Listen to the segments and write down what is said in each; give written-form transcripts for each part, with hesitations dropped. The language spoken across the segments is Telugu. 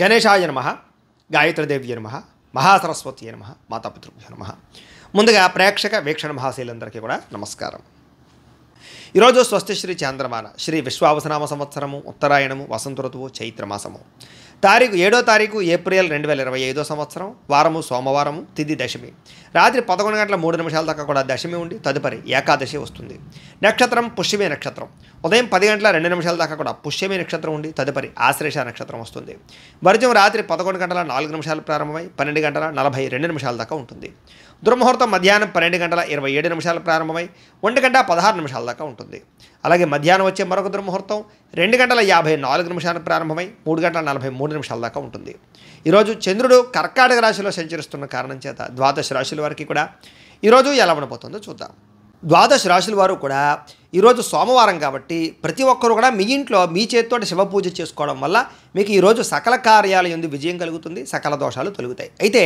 గణేశాయ నమః, గాయత్రీదేవ్య నమః, మహాసరస్వతి నమః, మాతాపితృభ్యో నమః. ముందుగా ప్రేక్షక వీక్షణ మహాశీలందరికీ కూడా నమస్కారం. ఈరోజు స్వస్తి శ్రీ చాంద్రమాన శ్రీ విశ్వావసనామ సంవత్సరము ఉత్తరాయణము వసంత ఋతువు చైత్రమాసము 7వ తారీఖు ఏప్రిల్ 2025 సంవత్సరం, వారము సోమవారము, తిథి దశమి. రాత్రి 11 గంటల 3 నిమిషాల దాకా కూడా దశమి ఉండి తదుపరి ఏకాదశి వస్తుంది. నక్షత్రం పుష్యమి నక్షత్రం. ఉదయం 10 గంటల 2 నిమిషాల దాకా కూడా పుష్యమి నక్షత్రం ఉండి తదుపరి ఆశ్లేష నక్షత్రం వస్తుంది. వర్జం రాత్రి 11 గంటల 4 నిమిషాలు ప్రారంభమై 12 గంటల 42 నిమిషాల దాకా ఉంటుంది. దుర్ముహూర్తం మధ్యాహ్నం 12 గంటల 27 నిమిషాలు ప్రారంభమై 1 గంట 16 నిమిషాల దాకా ఉంటుంది. అలాగే మధ్యాహ్నం వచ్చే మరొక దుర్ముహూర్తం 2 గంటల 54 నిమిషాలు ప్రారంభమై 3 గంటల 43 నిమిషాల దాకా ఉంటుంది. ఈరోజు చంద్రుడు కర్కాటక రాశిలో సంచరిస్తున్న కారణం చేత ద్వాదశ రాశుల వారికి కూడా ఈరోజు ఎలా ఉండబోతుందో చూద్దాం. ద్వాదశ రాశుల వారు కూడా ఈరోజు సోమవారం కాబట్టి ప్రతి ఒక్కరు కూడా మీ ఇంట్లో మీ చేతితోటి శివ పూజ చేసుకోవడం వల్ల మీకు ఈరోజు సకల కార్యాల యందు విజయం కలుగుతుంది, సకల దోషాలు తొలగుతాయి. అయితే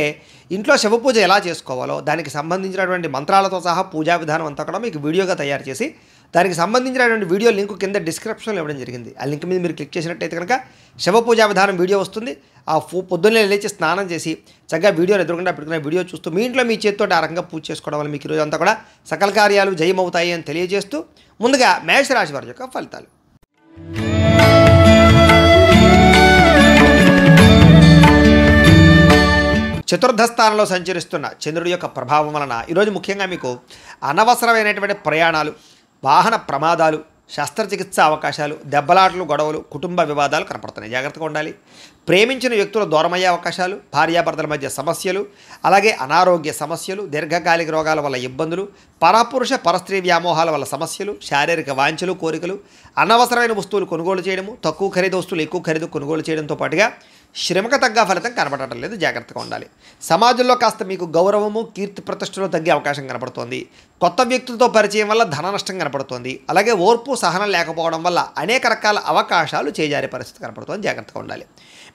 ఇంట్లో శివ పూజ ఎలా చేసుకోవాలో దానికి సంబంధించినటువంటి మంత్రాలతో సహా పూజా విధానం అంతా కూడా మీకు వీడియోగా తయారు చేసి దానికి సంబంధించినటువంటి వీడియో లింక్ కింద డిస్క్రిప్షన్లో ఇవ్వడం జరిగింది. ఆ లింక్ మీద మీరు క్లిక్ చేసినట్టయితే కనుక శివ పూజా విధానం వీడియో వస్తుంది. ఆ పొద్దున్నే లేచి స్నానం చేసి చక్కగా వీడియోని ఎదురుకుండా పెట్టుకునే వీడియో చూస్తూ మీ ఇంట్లో మీ చేతితో ఆ రకంగా పూజ చేసుకోవడం వల్ల మీకు ఈరోజు అంతా కూడా సకల కార్యాలు జయమవుతాయి అని తెలియజేస్తూ ముందుగా మేషరాశి వారి యొక్క ఫలితాలు. చతుర్థ స్థానంలో సంచరిస్తున్న చంద్రుడి యొక్క ప్రభావం వలన ఈరోజు ముఖ్యంగా మీకు అనవసరమైనటువంటి ప్రయాణాలు, వాహన ప్రమాదాలు, శస్త్రచికిత్స అవకాశాలు, దెబ్బలాటలు, గొడవలు, కుటుంబ వివాదాలు కనపడుతున్నాయి. జాగ్రత్తగా ఉండాలి. ప్రేమించిన వ్యక్తులు దూరమయ్యే అవకాశాలు, భార్యాభర్తల మధ్య సమస్యలు, అలాగే అనారోగ్య సమస్యలు, దీర్ఘకాలిక రోగాల వల్ల ఇబ్బందులు, పరపురుష పరస్త్రీ వ్యామోహాల వల్ల సమస్యలు, శారీరక వాంఛలు, కోరికలు, అనవసరమైన వస్తువులు కొనుగోలు చేయడము, తక్కువ ఖరీదు వస్తువులు ఎక్కువ ఖరీదు కొనుగోలు చేయడంతో పాటుగా శ్రమకు తగ్గ ఫలితం కనబడటం లేదు. జాగ్రత్తగా ఉండాలి. సమాజంలో కాస్త మీకు గౌరవము, కీర్తి ప్రతిష్టలు తగ్గే అవకాశం కనపడుతోంది. కొత్త వ్యక్తులతో పరిచయం వల్ల ధన నష్టం కనపడుతోంది. అలాగే ఓర్పు సహనం లేకపోవడం వల్ల అనేక రకాల అవకాశాలు చేజారే పరిస్థితి కనపడుతోంది. జాగ్రత్తగా ఉండాలి.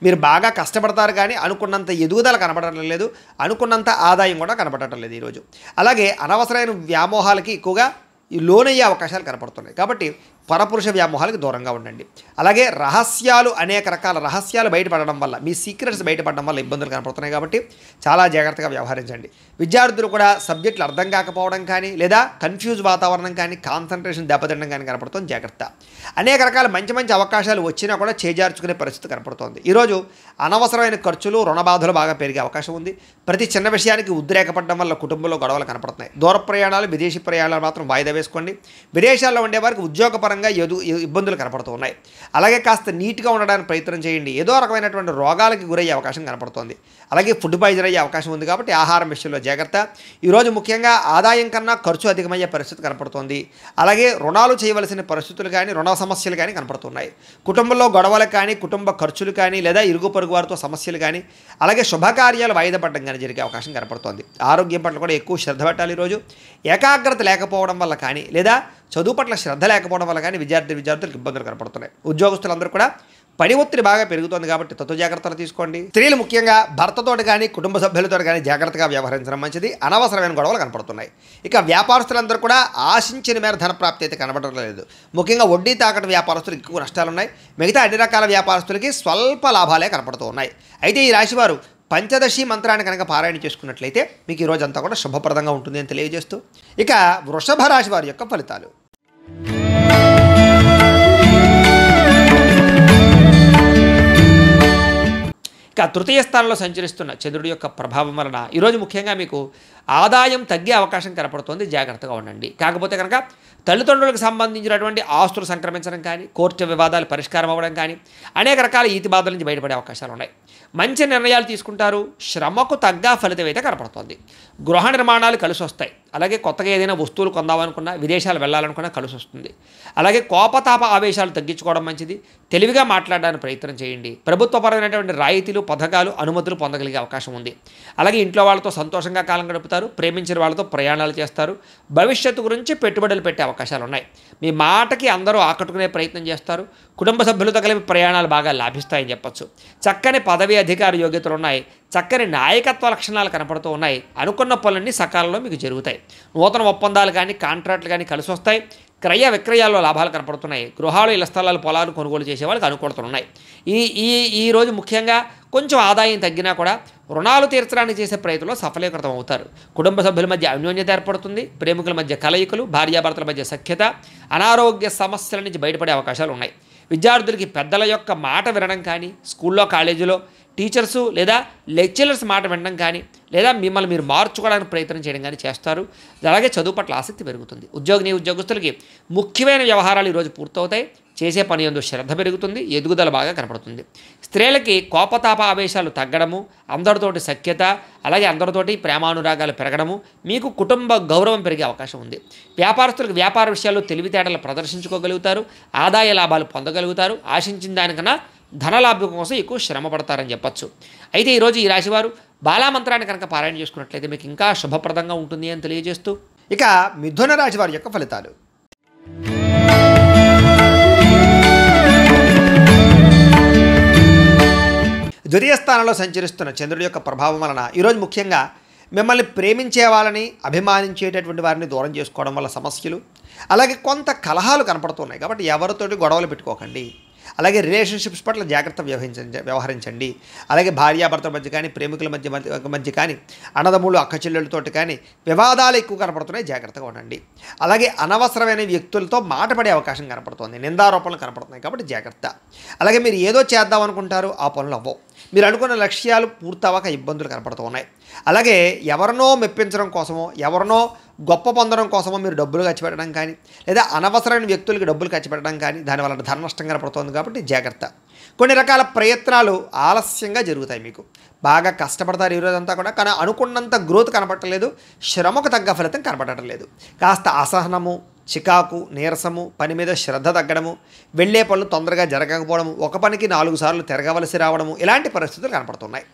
మీరు బాగా కష్టపడతారు కానీ అనుకున్నంత ఎదుగుదల కనపడటం లేదు, అనుకున్నంత ఆదాయం కూడా కనపడటం లేదు ఈరోజు. అలాగే అనవసరమైన వ్యామోహాలకి ఎక్కువగా ఈ లోనయ్యే అవకాశాలు కనపడుతున్నాయి. కాబట్టి పరపురుష వ్యామోహాలకు దూరంగా ఉండండి. అలాగే రహస్యాలు, అనేక రకాల రహస్యాలు బయటపడడం వల్ల, మీ సీక్రెట్స్ బయటపడడం వల్ల ఇబ్బందులు కనపడుతున్నాయి. కాబట్టి చాలా జాగ్రత్తగా వ్యవహరించండి. విద్యార్థులు కూడా సబ్జెక్టులు అర్థం కాకపోవడం కానీ లేదా కన్ఫ్యూజ్ వాతావరణం కానీ, కాన్సన్ట్రేషన్ దెబ్బతినడం కానీ కనపడుతుంది. జాగ్రత్త. అనేక రకాల మంచి మంచి అవకాశాలు వచ్చినా కూడా చేజార్చుకునే పరిస్థితి కనపడుతోంది. ఈరోజు అనవసరమైన ఖర్చులు, రుణబాధలు బాగా పెరిగే అవకాశం ఉంది. ప్రతి చిన్న విషయానికి ఉద్రేకపడడం వల్ల కుటుంబంలో గొడవలు కనపడుతున్నాయి. దూర ప్రయాణాలు, విదేశీ ప్రయాణాలు మాత్రం వాయిదా వేసుకోండి. విదేశాల్లో ఉండే వారికి ఉద్యోగపరంగా ఇబ్బందులు కనపడుతూ ఉన్నాయి. అలాగే కాస్త నీట్గా ఉండడానికి ప్రయత్నం చేయండి. ఏదో రకమైనటువంటి రోగాలకి గురయ్యే అవకాశం కనపడుతోంది. అలాగే ఫుడ్ పాయిజన్ అయ్యే అవకాశం ఉంది. కాబట్టి ఆహారం విషయంలో జాగ్రత్త. ఈరోజు ముఖ్యంగా ఆదాయం కన్నా ఖర్చు అధికమయ్యే పరిస్థితి కనపడుతోంది. అలాగే రుణాలు చేయవలసిన పరిస్థితులు కానీ, రుణ సమస్యలు కానీ కనపడుతున్నాయి. కుటుంబంలో గొడవలు కానీ, కుటుంబ ఖర్చులు కానీ, లేదా ఇరుగు పొరుగు వారితో సమస్యలు కానీ, అలాగే శుభకార్యాలు వాయిదా పడడం కానీ జరిగే అవకాశం కనపడుతోంది. ఆరోగ్యం పట్ల కూడా ఎక్కువ శ్రద్ధ పెట్టాలి. ఈరోజు ఏకాగ్రత లేకపోవడం వల్ల కానీ, లేదా చదువు పట్ల శ్రద్ధ లేకపోవడం వల్ల కానీ విద్యార్థులకు ఇబ్బందులు కనపడుతున్నాయి. ఉద్యోగస్తులందరూ కూడా పని ఒత్తిడి బాగా పెరుగుతోంది. కాబట్టి తత్వ జాగ్రత్తలు తీసుకోండి. స్త్రీలు ముఖ్యంగా భర్తతోటి కానీ, కుటుంబ సభ్యులతో కానీ జాగ్రత్తగా వ్యవహరించడం మంచిది. అనవసరమైన గొడవలు కనపడుతున్నాయి. ఇక వ్యాపారస్తులందరూ కూడా ఆశించిన మేర ధన ప్రాప్తి అయితే కనబడడం లేదు. ముఖ్యంగా వడ్డీ తాకట్టు వ్యాపారస్తులకు ఎక్కువ నష్టాలు ఉన్నాయి. మిగతా అన్ని రకాల వ్యాపారస్తులకి స్వల్ప లాభాలే కనపడుతూ ఉన్నాయి. అయితే ఈ రాశివారు పంచదశి మంత్రాన్ని కనుక పారాయణ చేసుకున్నట్లయితే మీకు ఈ రోజంతా కూడా శుభప్రదంగా ఉంటుంది అని తెలియజేస్తూ ఇక వృషభ రాశి వారి యొక్క ఫలితాలు. ఇక తృతీయ స్థానంలో సంచరిస్తున్న చంద్రుడి యొక్క ప్రభావం వలన ఈరోజు ముఖ్యంగా మీకు ఆదాయం తగ్గే అవకాశం కనపడుతోంది. జాగ్రత్తగా ఉండండి. కాకపోతే కనుక తల్లిదండ్రులకు సంబంధించినటువంటి ఆస్తులు సంక్రమించడం కానీ, కోర్టు వివాదాలు పరిష్కారం అవ్వడం కానీ, అనేక రకాల ఈతి బాధల నుంచి బయటపడే అవకాశాలు ఉన్నాయి. మంచి నిర్ణయాలు తీసుకుంటారు. శ్రమకు తగ్గ ఫలితం అయితే కనపడుతోంది. గృహ నిర్మాణాలు కలిసి వస్తాయి. అలాగే కొత్తగా ఏదైనా వస్తువులు కొందామనుకున్నా, విదేశాలు వెళ్ళాలనుకున్నా కలిసి వస్తుంది. అలాగే కోపతాప ఆవేశాలు తగ్గించుకోవడం మంచిది. తెలివిగా మాట్లాడడానికి ప్రయత్నం చేయండి. ప్రభుత్వపరమైనటువంటి రాయితీలు, పథకాలు, అనుమతులు పొందగలిగే అవకాశం ఉంది. అలాగే ఇంట్లో వాళ్ళతో సంతోషంగా కాలం గడుపుతారు. ప్రేమించిన వాళ్ళతో ప్రయాణాలు చేస్తారు. భవిష్యత్తు గురించి పెట్టుబడులు పెట్టే అవకాశాలు ఉన్నాయి. మీ మాటకి అందరూ ఆకట్టుకునే ప్రయత్నం చేస్తారు. కుటుంబ సభ్యులతో కలిపి ప్రయాణాలు బాగా లాభిస్తాయని చెప్పొచ్చు. చక్కని పదవి అధికార యోగ్యతలు ఉన్నాయి. చక్కని నాయకత్వ లక్షణాలు కనపడుతూ ఉన్నాయి. అనుకున్న పనులన్నీ సకాలంలో మీకు జరుగుతాయి. నూతన ఒప్పందాలు కానీ, కాంట్రాక్టులు కానీ కలిసి వస్తాయి. క్రయ విక్రయాల్లో లాభాలు కనపడుతున్నాయి. గృహాలు, ఇళ్ల స్థలాలు, పొలాలు కొనుగోలు చేసే వాళ్ళకి అనుకూలతలు ఉన్నాయి. ఈ రోజు ముఖ్యంగా కొంచెం ఆదాయం తగ్గినా కూడా రుణాలు తీర్చడానికి చేసే ప్రయత్నంలో సఫలీకృతం అవుతారు. కుటుంబ సభ్యుల మధ్య అన్యోన్యత ఏర్పడుతుంది. ప్రేమికుల మధ్య కలయికలు, భార్యాభర్తల మధ్య సఖ్యత, అనారోగ్య సమస్యల నుంచి బయటపడే అవకాశాలు ఉన్నాయి. విద్యార్థులకి పెద్దల యొక్క మాట వినడం కానీ, స్కూల్లో కాలేజీలో టీచర్సు లేదా లెక్చరర్స్ మాట వినడం కానీ, లేదా మిమ్మల్ని మీరు మార్చుకోవడానికి ప్రయత్నం చేయడం కానీ చేస్తారు. అలాగే చదువు పట్ల ఆసక్తి పెరుగుతుంది. ఉద్యోగస్తులకి ముఖ్యమైన వ్యవహారాలు ఈరోజు పూర్తవుతాయి. చేసే పని యందు శ్రద్ధ పెరుగుతుంది. ఎదుగుదల బాగా కనపడుతుంది. స్త్రీలకి కోపతాప ఆవేశాలు తగ్గడము, అందరితోటి సఖ్యత, అలాగే అందరితోటి ప్రేమానురాగాలు పెరగడము, మీకు కుటుంబ గౌరవం పెరిగే అవకాశం ఉంది. వ్యాపారస్తులకు వ్యాపార విషయాల్లో తెలివితేటలు ప్రదర్శించుకోగలుగుతారు. ఆదాయ లాభాలు పొందగలుగుతారు. ఆశించిన దానికన్నా ధనలాభం కోసం ఎక్కువ శ్రమ పడతారని చెప్పచ్చు. అయితే ఈరోజు ఈ రాశివారు బాలామంత్రాన్ని కనుక పారాయణ చేసుకున్నట్లయితే మీకు ఇంకా శుభప్రదంగా ఉంటుంది అని తెలియజేస్తూ, ఇక మిథున రాశి వారి యొక్క ఫలితాలు. ద్వితీయ స్థానంలో సంచరిస్తున్న చంద్రుడి యొక్క ప్రభావం వలన ఈరోజు ముఖ్యంగా మిమ్మల్ని ప్రేమించే వాళ్ళని, అభిమానించేటటువంటి వారిని దూరం చేసుకోవడం వల్ల సమస్యలు, అలాగే కొంత కలహాలు కనపడుతున్నాయి. కాబట్టి ఎవరితోటి గొడవలు పెట్టుకోకండి. అలాగే రిలేషన్షిప్స్ పట్ల జాగ్రత్త వ్యవహరించండి. అలాగే భార్యాభర్తల మధ్య కానీ, ప్రేమికుల మధ్య కానీ, అన్నదమ్ములు అక్క చెల్లెళ్ళతోటి కానీ వివాదాలు ఎక్కువ కనపడుతున్నాయి. జాగ్రత్తగా ఉండండి. అలాగే అనవసరమైన వ్యక్తులతో మాట పడే అవకాశం కనపడుతుంది. నిందారోపణలు కనపడుతున్నాయి. కాబట్టి జాగ్రత్త. అలాగే మీరు ఏదో చేద్దాం అనుకుంటారు, ఆ పనులు అవ్వవు. మీరు అనుకున్న లక్ష్యాలు పూర్తవక ఇబ్బందులు కనపడుతూ ఉన్నాయి. అలాగే ఎవరినో మెప్పించడం కోసమో, ఎవరినో గొప్ప పొందడం కోసమో మీరు డబ్బులు ఖర్చు పెట్టడం కానీ, లేదా అనవసరమైన వ్యక్తులకి డబ్బులు ఖర్చు పెట్టడం కానీ, దానివల్ల ధన నష్టం కనపడుతుంది. కాబట్టి జాగ్రత్త. కొన్ని రకాల ప్రయత్నాలు ఆలస్యంగా జరుగుతాయి. మీకు బాగా కష్టపడతారు ఈరోజంతా కూడా, కానీ అనుకున్నంత గ్రోత్ కనపడలేదు. శ్రమకు తగ్గ ఫలితం కనపడటం లేదు. కాస్త అసహనము, చికాకు, నీరసము, పని మీద శ్రద్ధ తగ్గడము, వెళ్ళే పనులు తొందరగా జరగకపోవడము, ఒక పనికి 4 సార్లు తిరగవలసి రావడము, ఇలాంటి పరిస్థితులు కనపడుతున్నాయి.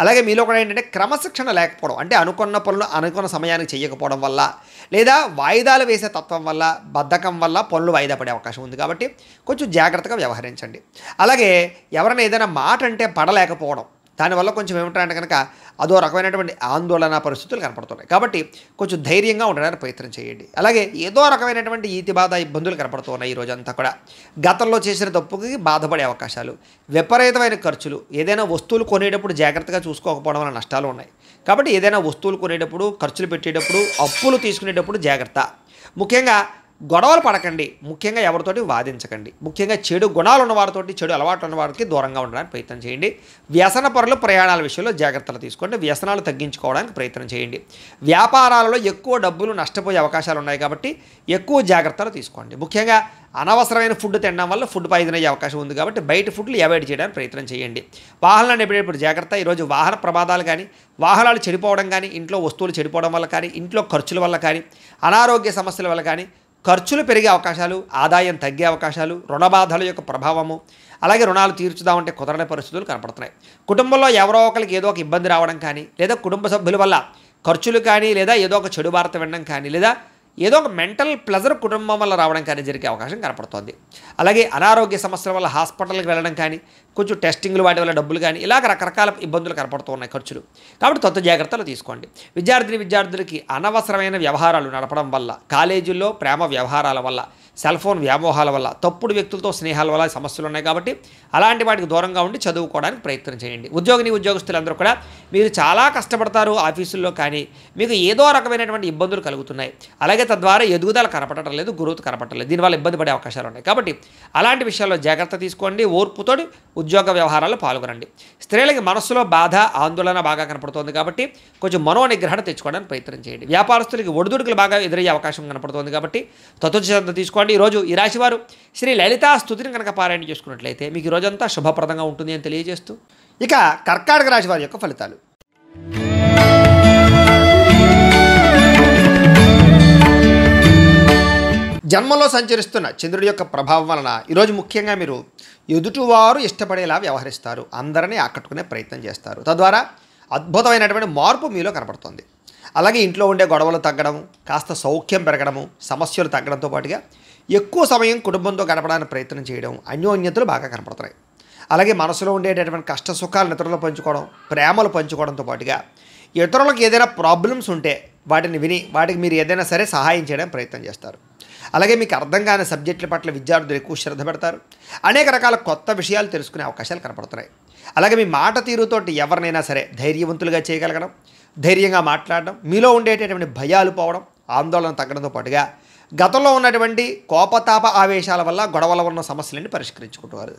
అలాగే మీలో కూడా ఏంటంటే క్రమశిక్షణ లేకపోవడం, అంటే అనుకున్న పనులు అనుకున్న సమయానికి చేయకపోవడం వల్ల, లేదా వాయిదాలు వేసే తత్వం వల్ల, బద్ధకం వల్ల పనులు వాయిదా పడే అవకాశం ఉంది. కాబట్టి కొంచెం జాగ్రత్తగా వ్యవహరించండి. అలాగే ఎవరైనా ఏదైనా మాట అంటే పడలేకపోవడం, దానివల్ల కొంచెం ఏమిటంటే కనుక అదో రకమైనటువంటి ఆందోళన పరిస్థితులు కనపడుతున్నాయి. కాబట్టి కొంచెం ధైర్యంగా ఉండడానికి ప్రయత్నం చేయండి. అలాగే ఏదో రకమైనటువంటి ఈతి బాధ ఇబ్బందులు కనపడుతున్నాయి. ఈ రోజంతా కూడా గతంలో చేసిన తప్పుకి బాధపడే అవకాశాలు, విపరీతమైన ఖర్చులు, ఏదైనా వస్తువులు కొనేటప్పుడు జాగ్రత్తగా చూసుకోకపోవడం వల్ల నష్టాలు ఉన్నాయి. కాబట్టి ఏదైనా వస్తువులు కొనేటప్పుడు, ఖర్చులు పెట్టేటప్పుడు, అప్పులు తీసుకునేటప్పుడు జాగ్రత్త. ముఖ్యంగా గొడవలు పడకండి. ముఖ్యంగా ఎవరితోటి వాదించకండి. ముఖ్యంగా చెడు గుణాలు ఉన్నవారితోటి, చెడు అలవాట్లు ఉన్నవారికి దూరంగా ఉండడానికి ప్రయత్నం చేయండి. వ్యసన పరులు ప్రయాణాల విషయంలో జాగ్రత్తలు తీసుకోండి. వ్యసనాలు తగ్గించుకోవడానికి ప్రయత్నం చేయండి. వ్యాపారాలలో ఎక్కువ డబ్బులు నష్టపోయే అవకాశాలు ఉన్నాయి. కాబట్టి ఎక్కువ జాగ్రత్తలు తీసుకోండి. ముఖ్యంగా అనవసరమైన ఫుడ్ తినడం వల్ల ఫుడ్ పాయిజన్ అయ్యే అవకాశం ఉంది. కాబట్టి బయట ఫుడ్లు అవాయిడ్ చేయడానికి ప్రయత్నం చేయండి. వాహనాలు ఎప్పుడెప్పుడు జాగ్రత్త. ఈరోజు వాహన ప్రమాదాలు కానీ, వాహనాలు చెడిపోవడం కానీ, ఇంట్లో వస్తువులు చెడిపోవడం వల్ల కానీ, ఇంట్లో ఖర్చుల వల్ల కానీ, అనారోగ్య సమస్యల వల్ల కానీ ఖర్చులు పెరిగే అవకాశాలు, ఆదాయం తగ్గే అవకాశాలు, రుణబాధల యొక్క ప్రభావము, అలాగే రుణాలు తీర్చుదామంటే కుదరని పరిస్థితులు కనపడుతున్నాయి. కుటుంబంలో ఎవరో ఒకరికి ఏదో ఒక ఇబ్బంది రావడం కానీ, లేదా కుటుంబ సభ్యుల వల్ల ఖర్చులు కానీ, లేదా ఏదో ఒక చెడు వార్త వినడం కానీ, లేదా ఏదో ఒక మెంటల్ ప్లెజర్ కుటుంబం వల్ల రావడం కానీ జరిగే అవకాశం కనపడుతోంది. అలాగే అనారోగ్య సమస్యల వల్ల హాస్పిటల్కి వెళ్ళడం కానీ, కొంచెం టెస్టింగ్లు వాటి వల్ల డబ్బులు కానీ, ఇలాగ రకరకాల ఇబ్బందులు కనపడుతూ ఉన్నాయి, ఖర్చులు. కాబట్టి కొత్త జాగ్రత్తలు తీసుకోండి. విద్యార్థులకి అనవసరమైన వ్యవహారాలు నడపడం వల్ల, కాలేజీల్లో ప్రేమ వ్యవహారాల వల్ల, సెల్ ఫోన్ వ్యామోహాల వల్ల, తప్పుడు వ్యక్తులతో స్నేహాల వల్ల సమస్యలు ఉన్నాయి. కాబట్టి అలాంటి వాటికి దూరంగా ఉండి చదువుకోవడానికి ప్రయత్నం చేయండి. ఉద్యోగస్తులందరూ కూడా మీరు చాలా కష్టపడతారు ఆఫీసుల్లో, కానీ మీకు ఏదో రకమైనటువంటి ఇబ్బందులు కలుగుతున్నాయి. అలాగే తద్వారా ఎదుగుదల కనపడటం లేదు, గ్రోత్ కనపడటం లేదు. దీనివల్ల ఇబ్బంది పడే అవకాశాలు ఉన్నాయి. కాబట్టి అలాంటి విషయాల్లో జాగ్రత్త తీసుకోండి. ఓర్పుతోటి ఉద్యోగ వ్యవహారాల్లో పాల్గొనండి. స్త్రీలకి మనస్సులో బాధ, ఆందోళన బాగా కనపడుతోంది. కాబట్టి కొంచెం మనోనిగ్రహణ తెచ్చుకోవడానికి ప్రయత్నం చేయండి. వ్యాపారస్తులకి ఒడిదుడుకులు బాగా ఎదురయ్యే అవకాశం కనపడుతోంది. కాబట్టి తత్వశ్రద్ధ తీసుకోండి. ఈరోజు ఈ రాశివారు శ్రీ లలితా స్తుతిని కనుక పారాయణ చేసుకున్నట్లయితే మీకు ఈ రోజంతా శుభప్రదంగా ఉంటుంది అని తెలియజేస్తూ, ఇక కర్కాటక రాశి వారి యొక్క ఫలితాలు. జన్మలో సంచరిస్తున్న చంద్రుడి యొక్క ప్రభావం వలన ఈరోజు ముఖ్యంగా మీరు ఎదుటివారు ఇష్టపడేలా వ్యవహరిస్తారు. అందరినీ ఆకట్టుకునే ప్రయత్నం చేస్తారు. తద్వారా అద్భుతమైనటువంటి మార్పు మీలో కనపడుతుంది. అలాగే ఇంట్లో ఉండే గొడవలు తగ్గడం, కాస్త సౌఖ్యం పెరగడము, సమస్యలు తగ్గడంతో పాటుగా ఎక్కువ సమయం కుటుంబంతో గడపడానికి ప్రయత్నం చేయడం, అన్యోన్యతలు బాగా కనపడుతున్నాయి. అలాగే మనసులో ఉండేటటువంటి కష్ట సుఖాలను ఇతరులు పంచుకోవడం, ప్రేమలు పంచుకోవడంతో పాటుగా ఇతరులకు ఏదైనా ప్రాబ్లమ్స్ ఉంటే వాటిని విని వాటికి మీరు ఏదైనా సరే సహాయం చేయడానికి ప్రయత్నం చేస్తారు. అలాగే మీకు అర్థం కాని సబ్జెక్టుల పట్ల విద్యార్థులు ఎక్కువ శ్రద్ధ పెడతారు. అనేక రకాల కొత్త విషయాలు తెలుసుకునే అవకాశాలు కనపడుతున్నాయి. అలాగే మీ మాట తీరుతోటి ఎవరినైనా సరే ధైర్యవంతులుగా చేయగలగడం, ధైర్యంగా మాట్లాడడం, మీలో ఉండేటటువంటి భయాలు పోవడం, ఆందోళన తగ్గడంతో పాటుగా గతంలో ఉన్నటువంటి కోపతాప ఆవేశాల వల్ల గొడవల ఉన్న సమస్యలని పరిష్కరించుకుంటారు.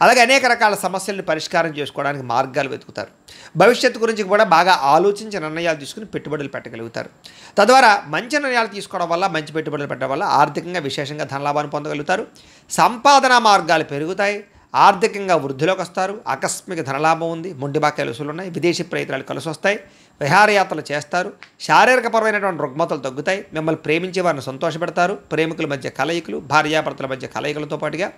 అలాగే అనేక రకాల సమస్యలను పరిష్కారం చేసుకోవడానికి మార్గాలు వెతుకుతారు. భవిష్యత్తు గురించి కూడా బాగా ఆలోచించి నిర్ణయాలు తీసుకుని పెట్టుబడులు పెట్టగలుగుతారు. తద్వారా మంచి నిర్ణయాలు తీసుకోవడం వల్ల, మంచి పెట్టుబడులు పెట్టడం వల్ల ఆర్థికంగా విశేషంగా ధనలాభాన్ని పొందగలుగుతారు. సంపాదన మార్గాలు పెరుగుతాయి. ఆర్థికంగా వృద్ధిలోకి వస్తారు. ఆకస్మిక ధనలాభం ఉంది. మొండి బాకాయలు వసూలు ఉన్నాయి. విదేశీ ప్రయత్నాలు కలిసి వస్తాయి. విహారయాత్రలు చేస్తారు. శారీరకపరమైనటువంటి రుగ్మతలు తగ్గుతాయి. మిమ్మల్ని ప్రేమించే వారిని సంతోషపెడతారు. ప్రేమికుల మధ్య కలయికలు, భార్యాభర్తల మధ్య కలయికలతో పాటుగా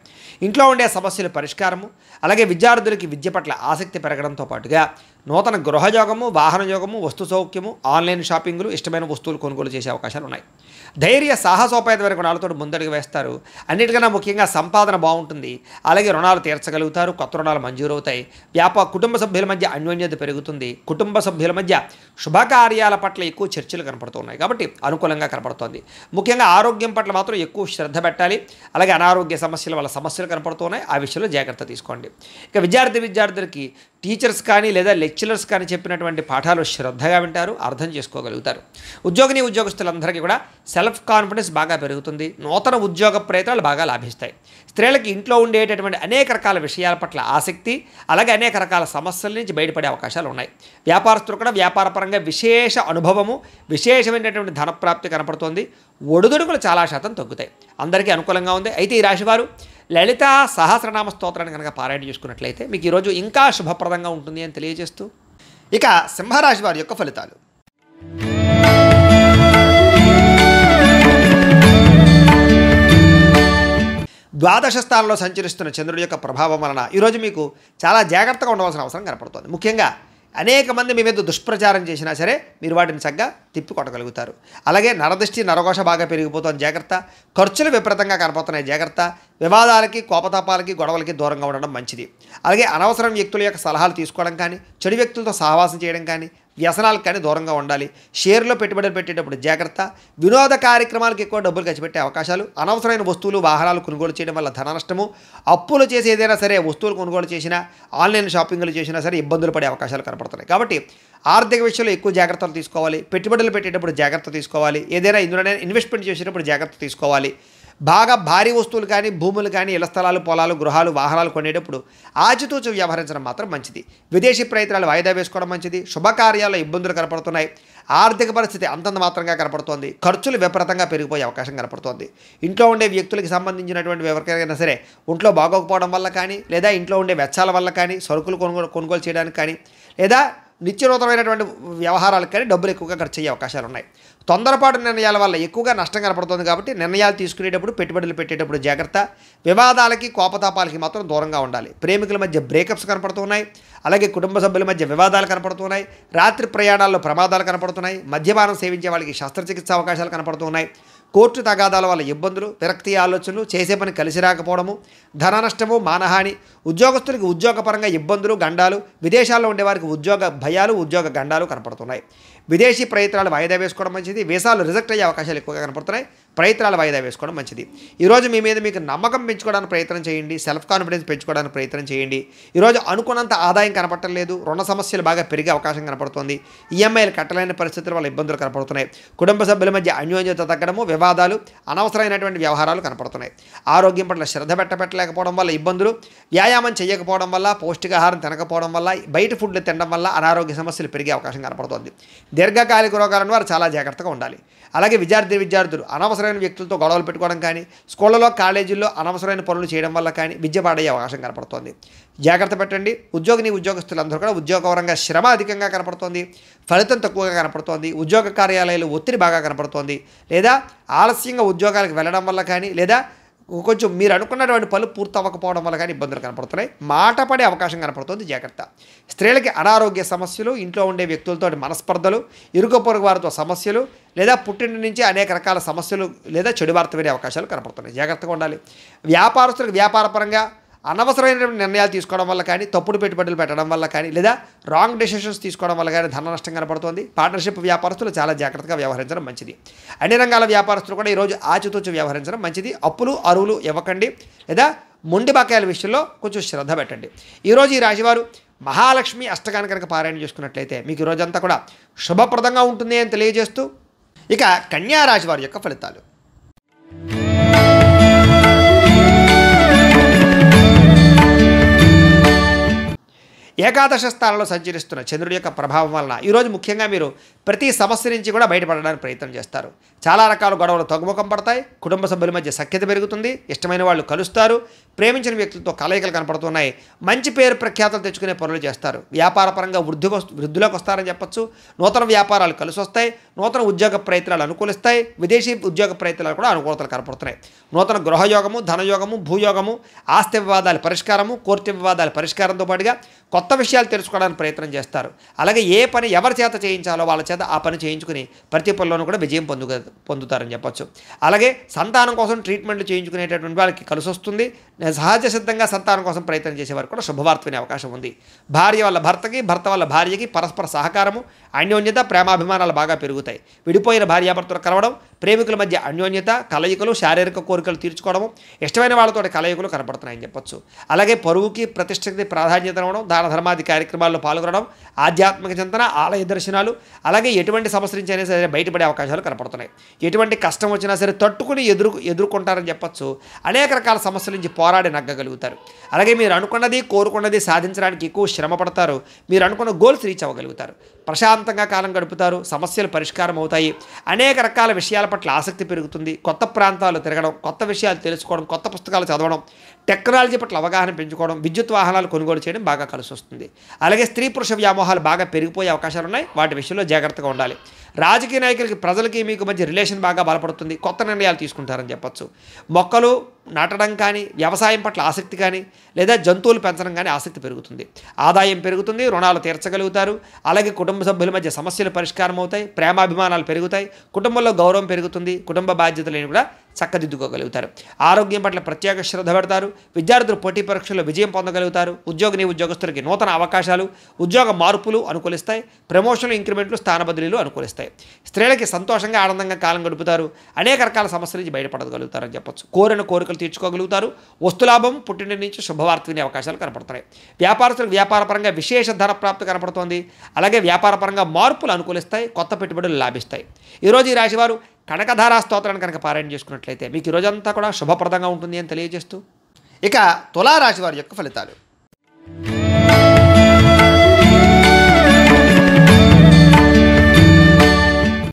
ఇంట్లో ఉండే సమస్యల పరిష్కారము, అలాగే విద్యార్థులకి విద్య పట్ల ఆసక్తి పెరగడంతో పాటుగా నూతన గృహయోగము, వాహన యోగము, వస్తు సౌఖ్యము, ఆన్లైన్ షాపింగ్లు, ఇష్టమైన వస్తువులు కొనుగోలు చేసే అవకాశాలు ఉన్నాయి. ధైర్య సాహసోపేతమైన గుణాలతో ముందడుగు వేస్తారు. అన్నిటికన్నా ముఖ్యంగా సంపాదన బాగుంటుంది. అలాగే రుణాలు తీర్చగలుగుతారు. కొత్త రుణాలు మంజూరవుతాయి. కుటుంబ సభ్యుల మధ్య అన్యోన్యత పెరుగుతుంది. కుటుంబ సభ్యుల మధ్య శుభకార్యాల పట్ల ఎక్కువ చర్చలు కనపడుతున్నాయి కాబట్టి అనుకూలంగా కనపడుతోంది. ముఖ్యంగా ఆరోగ్యం పట్ల మాత్రం ఎక్కువ శ్రద్ధ పెట్టాలి. అలాగే అనారోగ్య సమస్యల వల్ల సమస్యలు కనపడుతున్నాయి. ఆ విషయంలో జాగ్రత్త తీసుకోండి. ఇక విద్యార్థులకి టీచర్స్ కానీ లేదా లెక్చరర్స్ కానీ చెప్పినటువంటి పాఠాలు శ్రద్ధగా వింటారు, అర్థం చేసుకోగలుగుతారు. ఉద్యోగస్తులందరికీ కూడా సెల్ఫ్ కాన్ఫిడెన్స్ బాగా పెరుగుతుంది. నూతన ఉద్యోగ ప్రయత్నాలు బాగా లాభిస్తాయి. స్త్రీలకి ఇంట్లో ఉండేటటువంటి అనేక రకాల విషయాల పట్ల ఆసక్తి, అలాగే అనేక రకాల సమస్యల నుంచి బయటపడే అవకాశాలు ఉన్నాయి. వ్యాపారస్తులు కూడా వ్యాపారపరంగా విశేష అనుభవము, విశేషమైనటువంటి ధనప్రాప్తి కనపడుతోంది. ఒడిదుడుకులు చాలా శాతం తగ్గుతాయి. అందరికీ అనుకూలంగా ఉంది. అయితే ఈ రాశివారు లలిత సహస్రనామ స్తోత్రాన్ని కనుక పారాయణ చేసుకున్నట్లయితే మీకు ఈరోజు ఇంకా శుభప్రదంగా ఉంటుంది అని తెలియజేస్తూ, ఇక సింహరాశి వారి యొక్క ఫలితాలు. ద్వాదశ స్థానంలో సంచరిస్తున్న చంద్రుడి యొక్క ప్రభావం వలన ఈరోజు మీకు చాలా జాగ్రత్తగా ఉండవలసిన అవసరం కనపడుతుంది. ముఖ్యంగా అనేక మంది మీ మీద దుష్ప్రచారం చేసినా సరే మీరు వాటిని చక్కగా తిప్పి కొట్టగలుగుతారు. అలాగే నరదృష్టి, నరఘోష బాగా పెరిగిపోతుంది, జాగ్రత్త. ఖర్చులు విపరీతంగా కనపడుతున్నాయి, జాగ్రత్త. వివాదాలకి, కోపతాపాలకి, గొడవలకి దూరంగా ఉండడం మంచిది. అలాగే అనవసరం వ్యక్తుల యొక్క సలహాలు తీసుకోవడం కానీ, చెడు వ్యక్తులతో సహవాసం చేయడం కానీ, వ్యసనాలకు కానీ దూరంగా ఉండాలి. షేర్లో పెట్టుబడులు పెట్టేటప్పుడు జాగ్రత్త. వినోద కార్యక్రమాలకు ఎక్కువ డబ్బులు ఖర్చు పెట్టే అవకాశాలు, అనవసరమైన వస్తువులు, వాహనాలు కొనుగోలు చేయడం వల్ల ధన నష్టము, అప్పులు చేసి ఏదైనా సరే వస్తువులు కొనుగోలు చేసినా, ఆన్లైన్ షాపింగ్లు చేసినా సరే ఇబ్బందులు పడే అవకాశాలు కనపడుతున్నాయి. కాబట్టి ఆర్థిక విషయంలో ఎక్కువ జాగ్రత్తలు తీసుకోవాలి. పెట్టుబడులు పెట్టేటప్పుడు జాగ్రత్త తీసుకోవాలి. ఏదైనా ఇందులోనే ఇన్వెస్ట్మెంట్ చేసేటప్పుడు జాగ్రత్త తీసుకోవాలి. బాగా భారీ వస్తువులు కానీ, భూములు కానీ, ఇళ్ల స్థలాలు, పొలాలు, గృహాలు, వాహనాలు కొనేటప్పుడు ఆచితూచి వ్యవహరించడం మాత్రం మంచిది. విదేశీ ప్రయత్నాలు వాయిదా వేసుకోవడం మంచిది. శుభకార్యాల్లో ఇబ్బందులు కనపడుతున్నాయి. ఆర్థిక పరిస్థితి అంతంత మాత్రంగా కనపడుతోంది. ఖర్చులు విపరీతంగా పెరిగిపోయే అవకాశం కనపడుతోంది. ఇంట్లో ఉండే వ్యక్తులకు సంబంధించినటువంటి ఎవరికైనా సరే ఒంట్లో బాగోకపోవడం వల్ల కానీ, లేదా ఇంట్లో ఉండే వెచ్చాల వల్ల కానీ, సరుకులు కొనుగోలు చేయడానికి కానీ, లేదా నిత్యనూతనమైనటువంటి వ్యవహారాలకు కానీ డబ్బులు ఎక్కువగా ఖర్చు అయ్యే అవకాశాలు ఉన్నాయి. తొందరపాటు నిర్ణయాల వల్ల ఎక్కువగా నష్టం కనపడుతుంది కాబట్టి నిర్ణయాలు తీసుకునేటప్పుడు, పెట్టుబడులు పెట్టేటప్పుడు జాగ్రత్త. వివాదాలకి, కోపతాపాలకి మాత్రం దూరంగా ఉండాలి. ప్రేమికుల మధ్య బ్రేకప్స్ కనపడుతున్నాయి. అలాగే కుటుంబ సభ్యుల మధ్య వివాదాలు కనపడుతున్నాయి. రాత్రి ప్రయాణాల్లో ప్రమాదాలు కనపడుతున్నాయి. మద్యపానం సేవించే వాళ్ళకి శస్త్రచికిత్స అవకాశాలు కనపడుతున్నాయి. కోర్టు తగాదాల వల్ల ఇబ్బందులు, విరక్తి ఆలోచనలు, చేసే పని కలిసి రాకపోవడము, ధన నష్టము, మానహాని, ఉద్యోగస్తులకి ఉద్యోగపరంగా ఇబ్బందులు, గండాలు, విదేశాల్లో ఉండేవారికి ఉద్యోగ భయాలు, ఉద్యోగ గండాలు కనపడుతున్నాయి. విదేశీ ప్రయత్నాలు వాయిదా వేసుకోవడం మంచిది. వీసాలు రిజెక్ట్ అయ్యే అవకాశాలు ఎక్కువగా కనపడుతున్నాయి. ప్రయత్నాలు వాయిదా వేసుకోవడం మంచిది. ఈరోజు మీ మీద మీకు నమ్మకం పెంచుకోవడానికి ప్రయత్నం చేయండి. సెల్ఫ్ కాన్ఫిడెన్స్ పెంచుకోవడానికి ప్రయత్నం చేయండి. ఈరోజు అనుకున్నంత ఆదాయం కనపడటం లేదు. రుణ సమస్యలు బాగా పెరిగే అవకాశం కనపడుతుంది. ఈఎంఐలు కట్టలేని పరిస్థితుల వల్ల ఇబ్బందులు కనపడుతున్నాయి. కుటుంబ సభ్యుల మధ్య అన్యోన్యత తగ్గడము, వివాదాలు, అనవసరమైనటువంటి వ్యవహారాలు కనపడుతున్నాయి. ఆరోగ్యం పట్ల శ్రద్ధ పెట్టలేకపోవడం వల్ల ఇబ్బందులు, వ్యాయామం చేయకపోవడం వల్ల, పౌష్టికాహారం తినకపోవడం వల్ల, బయట ఫుడ్లు తినడం వల్ల అనారోగ్య సమస్యలు పెరిగే అవకాశం కనపడుతుంది. దీర్ఘకాలిక రోగాలను వారు చాలా జాగ్రత్తగా ఉండాలి. అలాగే విద్యార్థులు అనవసరమైన వ్యక్తులతో గొడవలు పెట్టుకోవడం కానీ, స్కూళ్ళలో, కాలేజీల్లో అనవసరమైన పనులు చేయడం వల్ల కానీ విద్య పాడయ్యే అవకాశం కనపడుతుంది. జాగ్రత్త పెట్టండి. ఉద్యోగస్తులందరూ కూడా ఉద్యోగపరంగా శ్రమ అధికంగా కనపడుతోంది. ఫలితం తక్కువగా కనపడుతోంది. ఉద్యోగ కార్యాలయాలు ఒత్తిడి బాగా కనపడుతోంది. లేదా ఆలస్యంగా ఉద్యోగాలకు వెళ్ళడం వల్ల కానీ, లేదా కొంచెం మీరు అనుకున్నటువంటి పనులు పూర్తి అవ్వకపోవడం వల్ల కానీ ఇబ్బందులు కనపడుతున్నాయి. మాట పడే అవకాశం కనపడుతుంది, జాగ్రత్త. స్త్రీలకి అనారోగ్య సమస్యలు, ఇంట్లో ఉండే వ్యక్తులతో మనస్పర్ధలు, ఇరుగు పొరుగు వారితో సమస్యలు, లేదా పుట్టిన నుంచి అనేక రకాల సమస్యలు లేదా చెడు వార్త వినే అవకాశాలు కనపడుతున్నాయి, జాగ్రత్తగా ఉండాలి. వ్యాపారస్తులకు వ్యాపారపరంగా అనవసరమైనటువంటి నిర్ణయాలు తీసుకోవడం వల్ల కానీ, తప్పుడు పెట్టుబడులు పెట్టడం వల్ల కానీ, లేదా రాంగ్ డెసిషన్స్ తీసుకోవడం వల్ల కానీ ధన నష్టం కనపడుతుంది. పార్ట్నర్షిప్ వ్యాపారస్తులు చాలా జాగ్రత్తగా వ్యవహరించడం మంచిది. అన్ని రంగాల వ్యాపారస్తులు కూడా ఈరోజు ఆచితూచి వ్యవహరించడం మంచిది. అప్పులు, అరువులు ఇవ్వకండి, లేదా మొండి బకాయిల విషయంలో కొంచెం శ్రద్ధ పెట్టండి. ఈరోజు ఈ రాశివారు మహాలక్ష్మి అష్టకాన్ని కనుక పారాయణ చేసుకున్నట్లయితే మీకు ఈ రోజంతా కూడా శుభప్రదంగా ఉంటుంది అని తెలియజేస్తూ ఇక కన్యా రాశి వారి యొక్క ఫలితాలు. ఏకాదశ స్థానంలో సంచరిస్తున్న చంద్రుడి యొక్క ప్రభావం వలన ఈరోజు ముఖ్యంగా మీరు ప్రతి సమస్య నుంచి కూడా బయటపడడానికి ప్రయత్నం చేస్తారు. చాలా రకాల గొడవలు తగ్గుముఖం పడతాయి. కుటుంబ సభ్యుల మధ్య సఖ్యత పెరుగుతుంది. ఇష్టమైన వాళ్ళు కలుస్తారు. ప్రేమించిన వ్యక్తులతో కలయికలు కనపడుతున్నాయి. మంచి పేరు ప్రఖ్యాతలు తెచ్చుకునే పనులు చేస్తారు. వ్యాపార పరంగా వృద్ధిలోకి వస్తారని చెప్పచ్చు. నూతన వ్యాపారాలు కలిసి వస్తాయి. నూతన ఉద్యోగ ప్రయత్నాలు అనుకూలిస్తాయి. విదేశీ ఉద్యోగ ప్రయత్నాలు కూడా అనుకూలతలు కనపడుతున్నాయి. నూతన గృహయోగము, ధనయోగము, భూయోగము, ఆస్తి వివాదాల పరిష్కారము, కోర్టు వివాదాల పరిష్కారంతో పాటుగా కొత్త విషయాలు తెలుసుకోవడానికి ప్రయత్నం చేస్తారు. అలాగే ఏ పని ఎవరి చేత చేయించాలో వాళ్ళ చేత ఆ పని చేయించుకుని ప్రతి పనిలోనూ కూడా విజయం పొందుతారని చెప్పచ్చు. అలాగే సంతానం కోసం ట్రీట్మెంట్లు చేయించుకునేటటువంటి వాళ్ళకి కలిసి వస్తుంది. సహజ సిద్ధంగా సంతానం కోసం ప్రయత్నం చేసేవారు కూడా శుభవార్త వినే అవకాశం ఉంది. భార్య వల్ల భర్తకి, భర్త వల్ల భార్యకి పరస్పర సహకారము, అన్యోన్యత, ప్రేమాభిమానాలు బాగా పెరుగుతాయి. విడిపోయిన భార్యాభర్తలు కలవడం, ప్రేమికుల మధ్య అన్యోన్యత, కలయికలు, శారీరక కోరికలు తీర్చుకోవడము, ఇష్టమైన వాళ్ళతో కలయికలు కనపడుతున్నాయని చెప్పచ్చు. అలాగే పరువుకి, ప్రతిష్టకి ప్రాధాన్యత ఇవ్వడం, దాన ధర్మాది కార్యక్రమాల్లో పాల్గొనడం, ఆధ్యాత్మిక చింతన, ఆలయ దర్శనాలు, అలాగే ఎటువంటి సమస్య నుంచి అయినా సరే బయటపడే అవకాశాలు కనపడుతున్నాయి. ఎటువంటి కష్టం వచ్చినా సరే తట్టుకుని ఎదుర్కొంటారని చెప్పచ్చు. అనేక రకాల సమస్యల నుంచి పోరాడి నగ్గగలుగుతారు. అలాగే మీరు అనుకున్నది, కోరుకున్నది సాధించడానికి ఎక్కువ శ్రమ పడతారు. మీరు అనుకున్న గోల్స్ రీచ్ అవ్వగలుగుతారు. ప్రశాంతంగా కాలం గడుపుతారు. సమస్యలు పరిష్కారం అవుతాయి. అనేక రకాల విషయాల పట్ల ఆసక్తి పెరుగుతుంది. కొత్త ప్రాంతాలు తిరగడం, కొత్త విషయాలు తెలుసుకోవడం, కొత్త పుస్తకాలు చదవడం, టెక్నాలజీ పట్ల అవగాహన పెంచుకోవడం, విద్యుత్ వాహనాలు కొనుగోలు చేయడం బాగా కలిసి వస్తుంది. అలాగే స్త్రీ పురుష వ్యామోహాలు బాగా పెరిగిపోయే అవకాశాలు ఉన్నాయి. వాటి విషయంలో జాగ్రత్తగా ఉండాలి. రాజకీయ నాయకులకి, ప్రజలకి మీకు మధ్య రిలేషన్ బాగా బలపడుతుంది. కొత్త నిర్ణయాలు తీసుకుంటారని చెప్పచ్చు. మొక్కలు నాటడం కానీ, వ్యవసాయం పట్ల ఆసక్తి కానీ, లేదా జంతువులు పెంచడం కానీ ఆసక్తి పెరుగుతుంది. ఆదాయం పెరుగుతుంది. రుణాలు తీర్చగలుగుతారు. అలాగే కుటుంబ సభ్యుల మధ్య సమస్యలు పరిష్కారం అవుతాయి. ప్రేమాభిమానాలు పెరుగుతాయి. కుటుంబంలో గౌరవం పెరుగుతుంది. కుటుంబ బాధ్యతలను కూడా చక్కదిద్దుకోగలుగుతారు. ఆరోగ్యం పట్ల ప్రత్యేక శ్రద్ధ పెడతారు. విద్యార్థులు పోటీ పరీక్షల్లో విజయం పొందగలుగుతారు. ఉద్యోగస్తులకి నూతన అవకాశాలు, ఉద్యోగ మార్పులు అనుకూలిస్తాయి. ప్రమోషన్లు, ఇంక్రిమెంట్లు, స్థాన బదిలీలు అనుకూలిస్తాయి. స్త్రీలకి సంతోషంగా, ఆనందంగా కాలం గడుపుతారు. అనేక రకాల సమస్యల నుంచి బయటపడగలుగుతారని చెప్పచ్చు. కోరిన కోరికలు తీర్చుకోగలుగుతారు. వస్తులాభం, పుట్టిన నుంచి శుభవార్త వినే అవకాశాలు కనపడుతున్నాయి. వ్యాపారస్తులకు వ్యాపారపరంగా విశేష ధన ప్రాప్తి కనపడుతోంది. అలాగే వ్యాపారపరంగా మార్పులు అనుకూలిస్తాయి. కొత్త పెట్టుబడులు లాభిస్తాయి. ఈరోజు ఈ రాశివారు కనకధారా స్తోత్రాన్ని కనుక పారాయణ చేసుకున్నట్లయితే మీకు ఈ రోజంతా కూడా శుభప్రదంగా ఉంటుంది అని తెలియజేస్తూ ఇక తులారాశి వారి యొక్క ఫలితాలు.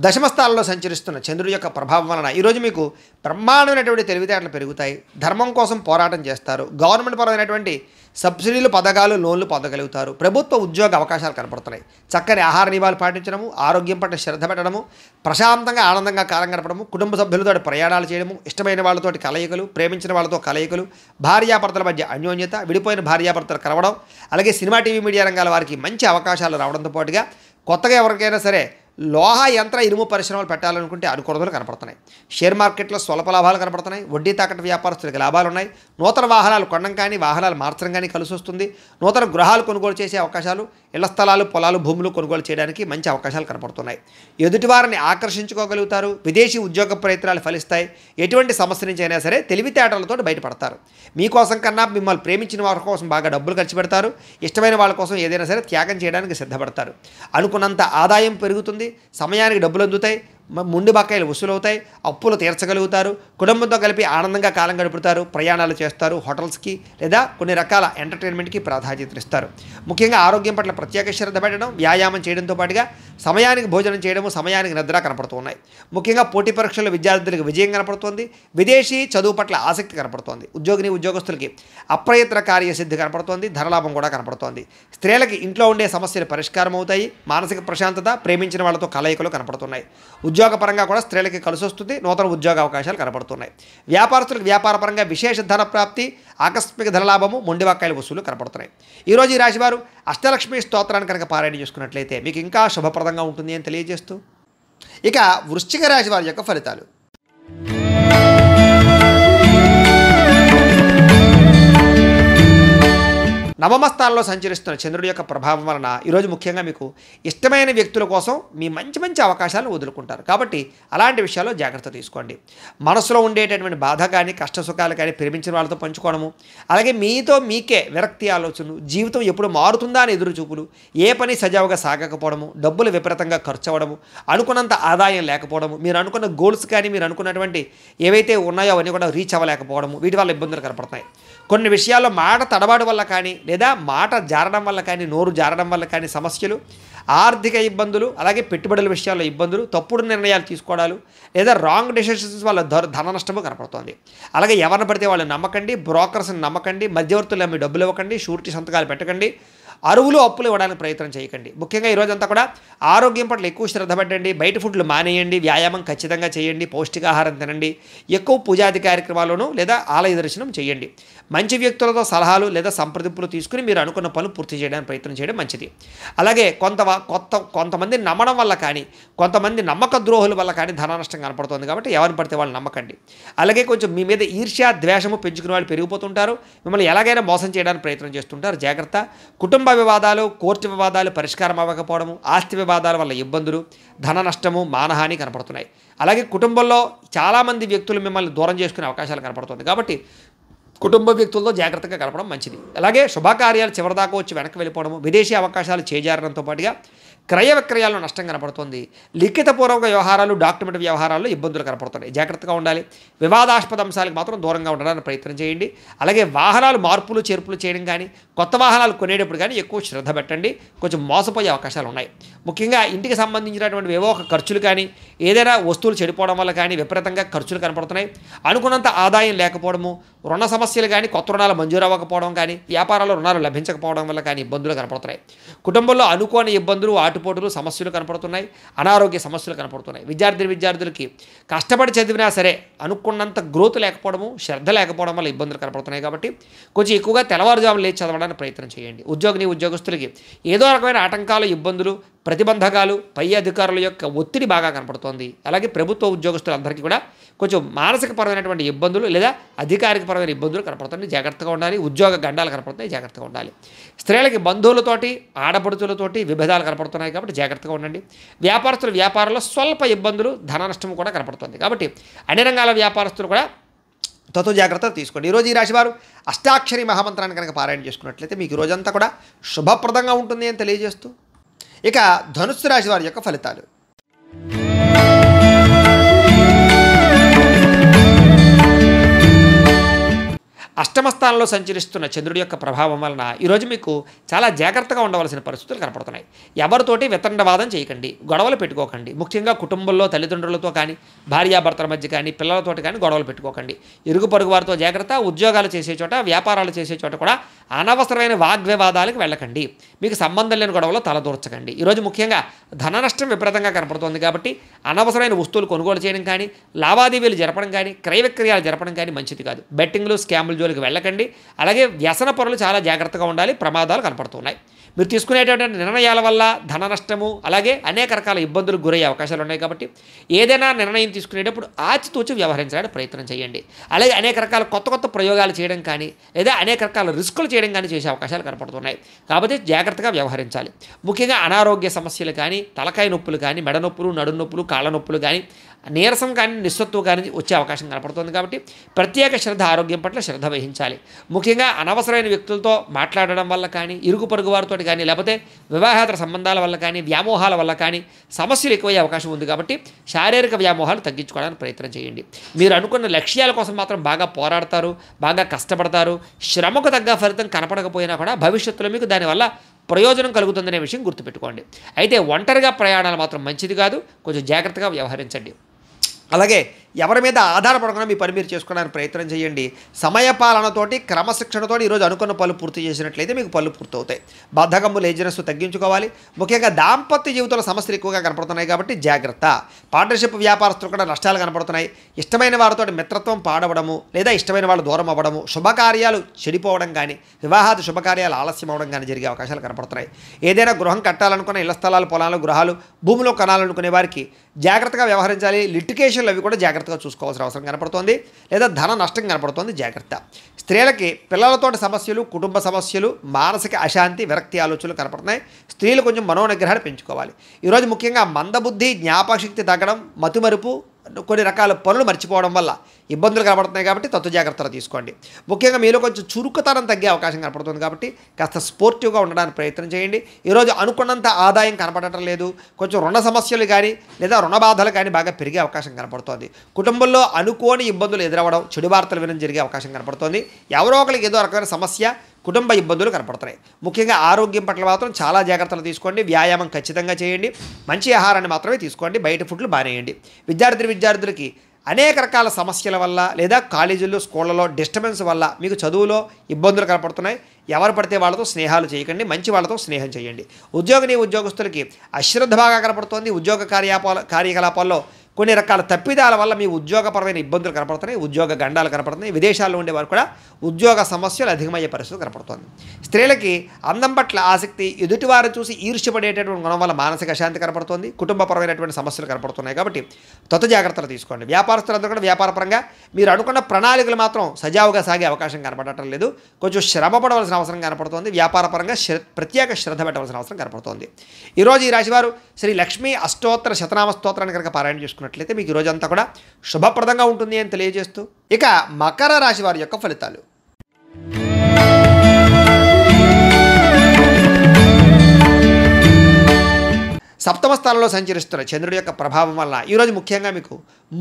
దశమస్థానంలో సంచరిస్తున్న చంద్రుడి యొక్క ప్రభావం వలన ఈరోజు మీకు బ్రహ్మాండమైనటువంటి తెలివితేటలు పెరుగుతాయి. ధర్మం కోసం పోరాటం చేస్తారు. గవర్నమెంట్ పరమైనటువంటి సబ్సిడీలు, పథకాలు, లోన్లు పొందగలుగుతారు. ప్రభుత్వ ఉద్యోగ అవకాశాలు కనపడుతున్నాయి. చక్కని ఆహార నియమాలు పాటించడము, ఆరోగ్యం పట్ల శ్రద్ధ పెట్టడము, ప్రశాంతంగా ఆనందంగా కాలం గడపడము, కుటుంబ సభ్యులతో ప్రయాణాలు చేయడము, ఇష్టమైన వాళ్ళతోటి కలయికలు, ప్రేమించిన వాళ్ళతో కలయికలు, భార్యాభర్తల మధ్య అన్యోన్యత, విడిపోయిన భార్యాభర్తలు కలవడం, అలాగే సినిమా, టీవీ, మీడియా రంగాల వారికి మంచి అవకాశాలు రావడంతో పాటుగా కొత్తగా ఎవరికైనా సరే లోహ యంత్ర ఇనుము పరిశ్రమలు పెట్టాలనుకుంటే అనుకూలతలు కనపడుతున్నాయి. షేర్ మార్కెట్లో స్వల్ప లాభాలు కనపడుతున్నాయి. వడ్డీ తాకట్టు వ్యాపారస్తులకు లాభాలు ఉన్నాయి. నూతన వాహనాలు కొనడం కానీ, వాహనాలు మార్చడం కానీ కలిసి వస్తుంది. నూతన గృహాలు కొనుగోలు చేసే అవకాశాలు, ఇళ్ల స్థలాలు, పొలాలు, భూములు కొనుగోలు చేయడానికి మంచి అవకాశాలు కనపడుతున్నాయి. ఎదుటివారిని ఆకర్షించుకోగలుగుతారు. విదేశీ ఉద్యోగ ప్రయత్నాలు ఫలిస్తాయి. ఎటువంటి సమస్య నుంచి అయినా సరే తెలివితేటలతో బయటపడతారు. మీకోసం కన్నా మిమ్మల్ని ప్రేమించిన వారి కోసం బాగా డబ్బులు ఖర్చు పెడతారు. ఇష్టమైన వాళ్ళ కోసం ఏదైనా సరే త్యాగం చేయడానికి సిద్ధపడతారు. అనుకున్నంత ఆదాయం పెరుగుతుంది. సమయానికి డబ్బులు అందుతాయి. ముండి బకాయిలు వసూలవుతాయి. అప్పులు తీర్చగలుగుతారు. కుటుంబంతో కలిపి ఆనందంగా కాలం గడుపుతారు. ప్రయాణాలు చేస్తారు. హోటల్స్కి లేదా కొన్ని రకాల ఎంటర్టైన్మెంట్కి ప్రాధాన్యత ఇస్తారు. ముఖ్యంగా ఆరోగ్యం పట్ల ప్రత్యేక శ్రద్ధ పెట్టడం, వ్యాయామం చేయడంతో పాటుగా సమయానికి భోజనం చేయడము, సమయానికి నిద్ర కనపడుతూ ఉన్నాయి. ముఖ్యంగా పోటీ పరీక్షల్లో విద్యార్థులకు విజయం కనపడుతోంది. విదేశీ చదువు పట్ల ఆసక్తి కనపడుతోంది. ఉద్యోగస్తులకి అప్రయత్న కార్యసిద్ధి కనపడుతోంది. ధనలాభం కూడా కనపడుతోంది. స్త్రీలకి ఇంట్లో ఉండే సమస్యలు పరిష్కారం అవుతాయి. మానసిక ప్రశాంతత, ప్రేమించిన వాళ్ళతో కలయికలు కనపడుతున్నాయి. ఉద్యోగపరంగా కూడా స్త్రీలకి కలిసి వస్తుంది. నూతన ఉద్యోగ అవకాశాలు కనపడుతున్నాయి. వ్యాపారస్తులకు వ్యాపారపరంగా విశేష ధన ప్రాప్తి, ఆకస్మిక ధనలాభము, మొండివాకాయల వసూలు కనపడుతున్నాయి. ఈరోజు ఈ రాశివారు అష్టలక్ష్మి స్తోత్రాన్ని కనుక పారాయణ చేసుకున్నట్లయితే మీకు ఇంకా శుభప్రదంగా ఉంటుంది అని తెలియజేస్తూ ఇక వృశ్చిక రాశి వారి యొక్క ఫలితాలు. నవమ స్థానంలో సంచరిస్తున్న చంద్రుడి యొక్క ప్రభావం వలన ఈరోజు ముఖ్యంగా మీకు ఇష్టమైన వ్యక్తుల కోసం మీ మంచి మంచి అవకాశాలను వదులుకుంటారు. కాబట్టి అలాంటి విషయాల్లో జాగ్రత్త తీసుకోండి. మనసులో ఉండేటటువంటి బాధ కానీ కష్ట సుఖాలు కానీ ప్రేమించిన వాళ్ళతో పంచుకోవడము, అలాగే మీతో మీకే విరక్తి ఆలోచనలు, జీవితం ఎప్పుడు మారుతుందా అని ఎదురు చూపులు, ఏ పని సజావుగా సాగకపోవడము, డబ్బులు విపరీతంగా ఖర్చు అవ్వడము, అనుకున్నంత ఆదాయం లేకపోవడము, మీరు అనుకున్న గోల్స్ కానీ మీరు అనుకున్నటువంటి ఏవైతే ఉన్నాయో అవన్నీ కూడా రీచ్ అవ్వలేకపోవడము, వీటి వల్ల ఇబ్బందులు కనపడుతున్నాయి. కొన్ని విషయాల్లో మాట తడబాటు వల్ల కానీ లేదా మాట జారడం వల్ల కానీ నోరు జారడం వల్ల కానీ సమస్యలు, ఆర్థిక ఇబ్బందులు, అలాగే పెట్టుబడుల విషయాల్లో ఇబ్బందులు, తప్పుడు నిర్ణయాలు తీసుకోవడాలు లేదా రాంగ్ డెసిషన్స్ వల్ల ధన నష్టము కనపడుతోంది. అలాగే ఎవరిని పడితే వాళ్ళు నమ్మకండి, బ్రోకర్స్ని నమ్మకండి, మధ్యవర్తులు మీ డబ్బులు ఇవ్వకండి, షూరిటీ సంతకాలు పెట్టకండి, అరువులు అప్పులు ఇవ్వడానికి ప్రయత్నం చేయకండి. ముఖ్యంగా ఈరోజంతా కూడా ఆరోగ్యం పట్ల ఎక్కువ శ్రద్ధ పెట్టండి, బయట ఫుడ్లు మానేయండి, వ్యాయామం ఖచ్చితంగా చేయండి, పౌష్టికాహారం తినండి, ఎక్కువ పూజాది కార్యక్రమాలను లేదా ఆలయ దర్శనం చేయండి. మంచి వ్యక్తులతో సలహాలు లేదా సంప్రదింపులు తీసుకుని మీరు అనుకున్న పనులు పూర్తి చేయడానికి ప్రయత్నం చేయడం మంచిది. అలాగే కొంతమంది నమ్మడం వల్ల కానీ కొంతమంది నమ్మక ద్రోహుల వల్ల కానీ ధన నష్టం కనపడుతుంది. కాబట్టి ఎవరిని పడితే వాళ్ళు నమ్మకండి. అలాగే కొంచెం మీ మీద ఈర్ష్య ద్వేషము పెంచుకునే వాళ్ళు పెరిగిపోతుంటారు, మిమ్మల్ని ఎలాగైనా మోసం చేయడానికి ప్రయత్నం చేస్తుంటారు. జాగ్రత్త. కుటుంబ వివాదాలు, కోర్టు వివాదాలు పరిష్కారం అవ్వకపోవడము, ఆస్తి వివాదాల వల్ల ఇబ్బందులు, ధన నష్టము, మానహాని కనపడుతున్నాయి. అలాగే కుటుంబంలో చాలామంది వ్యక్తులు మిమ్మల్ని దూరం చేసుకునే అవకాశాలు కనపడుతుంది. కాబట్టి కుటుంబ వ్యక్తులతో జాగ్రత్తగా గడపడం మంచిది. అలాగే శుభకార్యాలు చివరిదాకా వచ్చి వెనక్కి వెళ్ళిపోవడము, విదేశీ అవకాశాలు చేజారడంతో పాటుగా క్రయ విక్రయాల్లో నష్టం కనపడుతుంది. లిఖితపూర్వక వ్యవహారాలు, డాక్యుమెంట్ వ్యవహారాల్లో ఇబ్బందులు కనపడుతున్నాయి. జాగ్రత్తగా ఉండాలి. వివాదాస్పద అంశాలకు మాత్రం దూరంగా ఉండడానికి ప్రయత్నం చేయండి. అలాగే వాహనాలు మార్పులు చేర్పులు చేయడం కానీ కొత్త వాహనాలు కొనేటప్పుడు కానీ ఎక్కువ శ్రద్ధ పెట్టండి, కొంచెం మోసపోయే అవకాశాలు ఉన్నాయి. ముఖ్యంగా ఇంటికి సంబంధించినటువంటి ఏవో ఒక ఖర్చులు కానీ ఏదైనా వస్తువులు చెడిపోవడం వల్ల కానీ విపరీతంగా ఖర్చులు కనపడుతున్నాయి. అనుకున్నంత ఆదాయం లేకపోవడము, రుణ సమస్యలు కానీ కొత్త రుణాలు మంజూరు అవ్వకపోవడం కానీ వ్యాపారాల్లో రుణాలు లభించకపోవడం వల్ల కానీ ఇబ్బందులు కనపడుతున్నాయి. కుటుంబంలో అనుకోని ఇబ్బందులు, ఆటుపోటులు, సమస్యలు కనపడుతున్నాయి. అనారోగ్య సమస్యలు కనపడుతున్నాయి. విద్యార్థులకి కష్టపడి చదివినా సరే అనుకున్నంత గ్రోత్ లేకపోవడము, శ్రద్ధ లేకపోవడం వల్ల ఇబ్బందులు కనపడుతున్నాయి. కాబట్టి కొంచెం ఎక్కువగా తెల్లవారుజాము లేచి చదవడానికి ప్రయత్నం చేయండి. ఉద్యోగస్తులకి ఏదో రకమైన ఆటంకాలు, ఇబ్బందులు, ప్రతిబంధకాలు, పై అధికారుల యొక్క ఒత్తిడి బాగా కనపడుతోంది. అలాగే ప్రభుత్వ ఉద్యోగస్తులందరికీ కూడా కొంచెం మానసికపరమైనటువంటి ఇబ్బందులు లేదా అధికారికపరమైన ఇబ్బందులు కనపడుతుంది. జాగ్రత్తగా ఉండాలి. ఉద్యోగ గండాలు కనపడుతున్నాయి. జాగ్రత్తగా ఉండాలి. స్త్రీలకి బంధువులతోటి, ఆడపడుచులతోటి విభేదాలు కనపడుతున్నాయి. కాబట్టి జాగ్రత్తగా ఉండండి. వ్యాపారంలో స్వల్ప ఇబ్బందులు, ధన నష్టం కూడా కనపడుతుంది. కాబట్టి అన్ని రంగాల వ్యాపారస్తులు కూడా జాగ్రత్తలు తీసుకోండి. ఈరోజు ఈ రాశివారు అష్టాక్షరి మహామంత్రాన్ని కనుక పారాయణ చేసుకున్నట్లయితే మీకు రోజంతా కూడా శుభప్రదంగా ఉంటుంది అని తెలియజేస్తూ ఇక ధనుస్సు రాశి వారి యొక్క ఫలితాలు. అష్టమ స్థానంలో సంచరిస్తున్న చంద్రుడి యొక్క ప్రభావం వలన ఈరోజు మీకు చాలా జాగ్రత్తగా ఉండవలసిన పరిస్థితులు కనపడుతున్నాయి. ఎవరితోటి వితండవాదం చేయకండి, గొడవలు పెట్టుకోకండి. ముఖ్యంగా కుటుంబంలో తల్లిదండ్రులతో కానీ, భార్యాభర్తల మధ్య కానీ, పిల్లలతోటి కానీ గొడవలు పెట్టుకోకండి. ఇరుగు పొరుగు వారితో జాగ్రత్త. ఉద్యోగాలు చేసే చోట, వ్యాపారాలు చేసే చోట కూడా అనవసరమైన వాగ్వివాదాలకు వెళ్ళకండి. మీకు సంబంధం లేని గొడవలో తలదూర్చకండి. ఈరోజు ముఖ్యంగా ధన నష్టం విపరీతంగా కనపడుతుంది. కాబట్టి అనవసరమైన వస్తువులు కొనుగోలు చేయడం కానీ, లావాదేవీలు జరపడం కానీ, క్రయ విక్రయాలు జరపడం కానీ మంచిది కాదు. బెట్టింగ్లు, స్కాములు జోలికి వెళ్ళకండి. అలాగే వ్యసన పరులు చాలా జాగ్రత్తగా ఉండాలి. ప్రమాదాలు కనపడుతున్నాయి. మీరు తీసుకునేటటువంటి నిర్ణయాల వల్ల ధన నష్టము, అలాగే అనేక రకాల ఇబ్బందులకు గురయ్యే అవకాశాలు ఉన్నాయి. కాబట్టి ఏదైనా నిర్ణయం తీసుకునేటప్పుడు ఆచితూచి వ్యవహరించడానికి ప్రయత్నం చేయండి. అలాగే అనేక రకాల కొత్త ప్రయోగాలు చేయడం కానీ లేదా అనేక రకాల రిస్కులు చేయడం కానీ చేసే అవకాశాలు కనపడుతున్నాయి. కాబట్టి జాగ్రత్తగా వ్యవహరించాలి. ముఖ్యంగా అనారోగ్య సమస్యలు కానీ, తలకాయ నొప్పులు కానీ, మెడ నొప్పులు, నడుము నొప్పులు, కాళ్ళ నొప్పులు కానీ, నీరసం కానీ, నిస్సత్తువు కానీ వచ్చే అవకాశం కనపడుతుంది. కాబట్టి ప్రత్యేక శ్రద్ధ, ఆరోగ్యం పట్ల శ్రద్ధ వహించాలి. ముఖ్యంగా అనవసరమైన వ్యక్తులతో మాట్లాడడం వల్ల కానీ, ఇరుగు పొరుగు వారితో కానీ, లేకపోతే వివాహేతర సంబంధాల వల్ల కానీ, వ్యామోహాల వల్ల కానీ సమస్యలు ఎక్కువయ్యే అవకాశం ఉంది. కాబట్టి శారీరక వ్యామోహాలు తగ్గించుకోవడానికి ప్రయత్నం చేయండి. మీరు అనుకున్న లక్ష్యాల కోసం మాత్రం బాగా పోరాడతారు, బాగా కష్టపడతారు. శ్రమకు తగ్గ ఫలితం కనపడకపోయినా కూడా భవిష్యత్తులో మీకు దానివల్ల ప్రయోజనం కలుగుతుందనే విషయం గుర్తుపెట్టుకోండి. అయితే ఒంటరిగా ప్రయాణాలు మాత్రం మంచిది కాదు. కొంచెం జాగ్రత్తగా వ్యవహరించండి. అలాగే ఎవరి మీద ఆధారపడకుండా మీ పని మీరు చేసుకోవడానికి ప్రయత్నం చేయండి. సమయపాలనతోటి, క్రమశిక్షణతో ఈరోజు అనుకున్న పనులు పూర్తి చేసినట్లయితే మీకు పనులు పూర్తవుతాయి. బద్ధకము, లేజినెస్ తగ్గించుకోవాలి. ముఖ్యంగా దాంపత్య జీవితంలో సమస్యలు ఎక్కువగా కనపడుతున్నాయి. కాబట్టి జాగ్రత్త. పార్ట్నర్షిప్ వ్యాపారస్తులు కూడా నష్టాలు కనపడుతున్నాయి. ఇష్టమైన వారితో మిత్రత్వం పాడవడము లేదా ఇష్టమైన వాళ్ళు దూరం అవ్వడము, శుభకార్యాలు చెడిపోవడం కానీ, వివాహాది శుభకార్యాలు ఆలస్యం అవ్వడం కానీ జరిగే అవకాశాలు కనపడుతున్నాయి. ఏదైనా గృహం కట్టాలనుకున్న, ఇళ్ల స్థలాలు, పొలాలు, గృహాలు, భూమిలో కొనాలనుకునే వారికి జాగ్రత్తగా వ్యవహరించాలి. లిటిగేషన్లు అవి కూడా జాగ్రత్తగా జాగ్రత్తగా చూసుకోవాల్సిన అవసరం కనపడుతోంది, లేదా ధన నష్టం కనపడుతోంది, జాగ్రత్త. స్త్రీలకి పిల్లలతోటి సమస్యలు, కుటుంబ సమస్యలు, మానసిక అశాంతి, విరక్తి ఆలోచనలు కనపడుతున్నాయి. స్త్రీలు కొంచెం మనోనిగ్రహాన్ని పెంచుకోవాలి. ఈరోజు ముఖ్యంగా మందబుద్ధి, జ్ఞాపకశక్తి తగ్గడం, మతిమరుపు, కొన్ని రకాల పనులు మర్చిపోవడం వల్ల ఇబ్బందులు కనబడుతున్నాయి కాబట్టి తత్వ జాగ్రత్తలు తీసుకోండి. ముఖ్యంగా మీలో కొంచెం చురుకుతనం తగ్గే అవకాశం కనపడుతుంది కాబట్టి కాస్త స్పోర్టివ్గా ఉండడానికి ప్రయత్నం చేయండి. ఈరోజు అనుకున్నంత ఆదాయం కనపడటం లేదు. కొంచెం రుణ సమస్యలు కానీ లేదా రుణ బాధలు కానీ బాగా పెరిగే అవకాశం కనపడుతోంది. కుటుంబంలో అనుకోని ఇబ్బందులు ఎదురవ్వడం, చెడు వార్తలు వినడం జరిగే అవకాశం కనపడుతోంది. ఎవరో ఒకరికి ఏదో రకమైన సమస్య, కుటుంబ ఇబ్బందులు కనపడుతున్నాయి. ముఖ్యంగా ఆరోగ్యం పట్ల మాత్రం చాలా జాగ్రత్తలు తీసుకోండి. వ్యాయామం ఖచ్చితంగా చేయండి. మంచి ఆహారాన్ని మాత్రమే తీసుకోండి. బయట ఫుడ్లు బానేయండి. విద్యార్థులకి అనేక రకాల సమస్యల వల్ల లేదా కాలేజీల్లో, స్కూళ్ళలో డిస్టర్బెన్స్ వల్ల మీకు చదువులో ఇబ్బందులు కనపడుతున్నాయి. ఎవరు పడితే వాళ్ళతో స్నేహాలు చేయకండి. మంచి వాళ్ళతో స్నేహం చేయండి. ఉద్యోగస్తులకి అశ్రద్ధ బాగా కనపడుతోంది. ఉద్యోగ కార్యకలాపాల్లో కొన్ని రకాల తప్పిదాల వల్ల మీ ఉద్యోగపరమైన ఇబ్బందులు కనపడుతున్నాయి. ఉద్యోగ గండాలు కనపడుతున్నాయి. విదేశాల్లో ఉండేవారు కూడా ఉద్యోగ సమస్యలు అధికమయ్యే పరిస్థితి కనపడుతుంది. స్త్రీలకి అందం పట్ల ఆసక్తి, ఎదుటివారు చూసి ఈర్ష్యపడేటటువంటి గుణం వల్ల మానసిక అశాంతి కనపడుతుంది. కుటుంబపరమైనటువంటి సమస్యలు కనపడుతున్నాయి కాబట్టి తొత్త జాగ్రత్తలు తీసుకోండి. వ్యాపారస్తులందరూ కూడా వ్యాపారపరంగా మీరు అనుకున్న ప్రణాళికలు మాత్రం సజావుగా సాగే అవకాశం కనపడటం లేదు. కొంచెం శ్రమ పడవలసిన అవసరం కనపడుతుంది. వ్యాపారపరంగా ప్రత్యేక శ్రద్ధ పెట్టవలసిన అవసరం కనపడుతుంది. ఈరోజు ఈ రాశివారు శ్రీ లక్ష్మీ అష్టోత్తర శతనామ స్తోత్రాన్ని కనుక పారాయణ చేసుకున్నట్లయితే మీకు ఈ రోజంతా కూడా శుభప్రదంగా ఉంటుంది అని తెలియజేస్తూ ఇక మకర రాశి వారి యొక్క ఫలితాలు. సప్తమ స్థానంలో సంచరిస్తున్న చంద్రుడి యొక్క ప్రభావం వల్ల ఈరోజు ముఖ్యంగా మీకు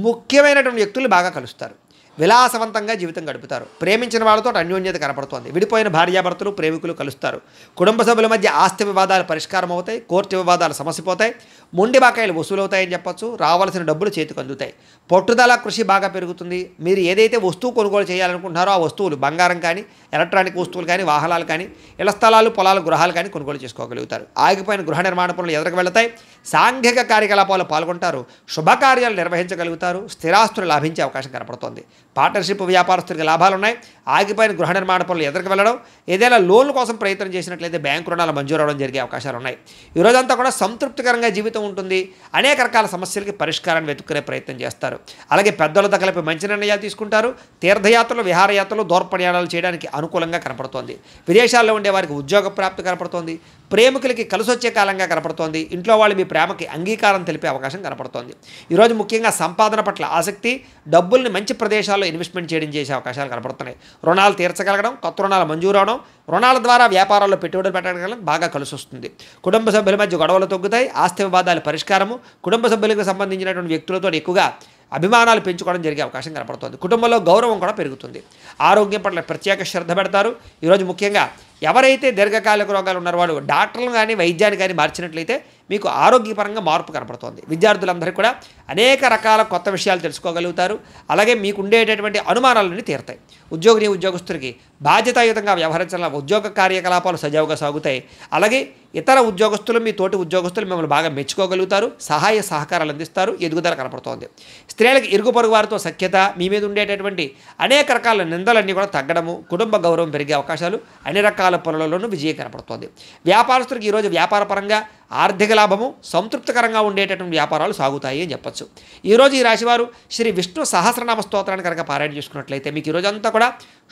ముఖ్యమైనటువంటి వ్యక్తులు బాగా కలుస్తారు. విలాసవంతంగా జీవితం గడుపుతారు. ప్రేమించిన వాళ్ళతో అన్యోన్యత కనపడుతోంది. విడిపోయిన భార్యాభర్తలు, ప్రేమికులు కలుస్తారు. కుటుంబ సభ్యుల మధ్య ఆస్తి వివాదాలు పరిష్కారం అవుతాయి. కోర్టు వివాదాలు సమసిపోతాయి. మొండి బాకాయలు వసూలవుతాయని చెప్పొచ్చు. రావాల్సిన డబ్బులు చేతికి అందుతాయి. పట్టుదల, కృషి బాగా పెరుగుతుంది. మీరు ఏదైతే వస్తువు కొనుగోలు చేయాలనుకుంటున్నారో ఆ వస్తువులు బంగారం కానీ, ఎలక్ట్రానిక్ వస్తువులు కానీ, వాహనాలు కానీ, ఇళ్ల స్థలాలు, పొలాలు, గృహాలు కానీ కొనుగోలు చేసుకోగలుగుతారు. ఆగిపోయిన గృహ నిర్మాణ పనులు ఎదురుకు వెళతాయి. సాంఘిక కార్యకలాపాలు పాల్గొంటారు. శుభకార్యాలు నిర్వహించగలుగుతారు. స్థిరాస్తులు లాభించే అవకాశం కనపడుతోంది. పార్ట్నర్షిప్ వ్యాపారస్తులకి లాభాలు ఉన్నాయి. ఆగిపోయిన గృహ నిర్మాణ పనులు ఎదురుకు వెళ్ళడం, ఏదైనా లోన్ల కోసం ప్రయత్నం చేసినట్లయితే బ్యాంకు రుణాలు మంజూరు అవడం జరిగే అవకాశాలు ఉన్నాయి. ఈరోజంతా కూడా సంతృప్తికరంగా జీవితం ఉంటుంది. అనేక రకాల సమస్యలకి పరిష్కారాన్ని వెతుక్కునే ప్రయత్నం చేస్తారు. అలాగే పెద్దలతో కలిపి మంచి నిర్ణయాలు తీసుకుంటారు. తీర్థయాత్రలు, విహారయాత్రలు, దూర ప్రయాణాలు చేయడానికి అనుకూలంగా కనపడుతోంది. విదేశాల్లో ఉండే వారికి ఉద్యోగ ప్రాప్తి కనపడుతోంది. ప్రేమికులకి కలిసొచ్చే కాలంగా కనపడుతోంది. ఇంట్లో వాళ్ళు మీ ప్రేమకి అంగీకారం తెలిపే అవకాశం కనపడుతోంది. ఈరోజు ముఖ్యంగా సంపాదన పట్ల ఆసక్తి, డబ్బుల్ని మంచి ప్రదేశాల్లో ఇన్వెస్ట్మెంట్ చేయడం చేసే అవకాశాలు కనపడుతున్నాయి. రుణాలు తీర్చగలగడం, కొత్త రుణాలు మంజూరు అవడం, రుణాల ద్వారా వ్యాపారాల్లో పెట్టుబడులు పెట్టడం బాగా కలిసి వస్తుంది. కుటుంబ సభ్యుల మధ్య గొడవలు తగ్గుతాయి. ఆస్తి వివాదాల పరిష్కారము, కుటుంబ సభ్యులకు సంబంధించినటువంటి వ్యక్తులతో ఎక్కువగా అభిమానాలు పెంచుకోవడం జరిగే అవకాశం కనపడుతుంది. కుటుంబంలో గౌరవం కూడా పెరుగుతుంది. ఆరోగ్యం పట్ల ప్రత్యేక శ్రద్ధ పెడతారు. ఈరోజు ముఖ్యంగా ఎవరైతే దీర్ఘకాలిక రోగాలు ఉన్నారో వాళ్ళు డాక్టర్లు కానీ, వైద్యాన్ని కానీ మార్చినట్లయితే మీకు ఆరోగ్యపరంగా మార్పు కనపడుతోంది. విద్యార్థులందరికీ కూడా అనేక రకాల కొత్త విషయాలు తెలుసుకోగలుగుతారు. అలాగే మీకు ఉండేటటువంటి అనుమానాలన్నీ తీరుతాయి. ఉద్యోగస్తులకి బాధ్యతాయుతంగా వ్యవహరించాల ఉద్యోగ కార్యకలాపాలు సజావుగా సాగుతాయి. అలాగే ఇతర ఉద్యోగస్తులు, మీ తోటి ఉద్యోగస్తులు మిమ్మల్ని బాగా మెచ్చుకోగలుగుతారు. సహాయ సహకారాలు అందిస్తారు. ఎదుగుదల కనపడుతోంది. స్త్రీలకు ఇరుగు పొరుగు వారితో సఖ్యత, మీ మీద ఉండేటటువంటి అనేక రకాల నిందలన్నీ కూడా తగ్గడము, కుటుంబ గౌరవం పెరిగే అవకాశాలు, అన్ని రకాల పనులలోనూ విజయం కనపడుతోంది. వ్యాపారస్తులకు ఈరోజు వ్యాపారపరంగా ఆర్థిక లాభము, సంతృప్తికరంగా ఉండేటటువంటి వ్యాపారాలు సాగుతాయి అని చెప్పచ్చు. ఈరోజు ఈ రాశివారు శ్రీ విష్ణు సహస్రనామ స్తోత్రాన్ని కనుక పారాయణ చేసుకున్నట్లయితే మీకు ఈరోజు అంతా కూడా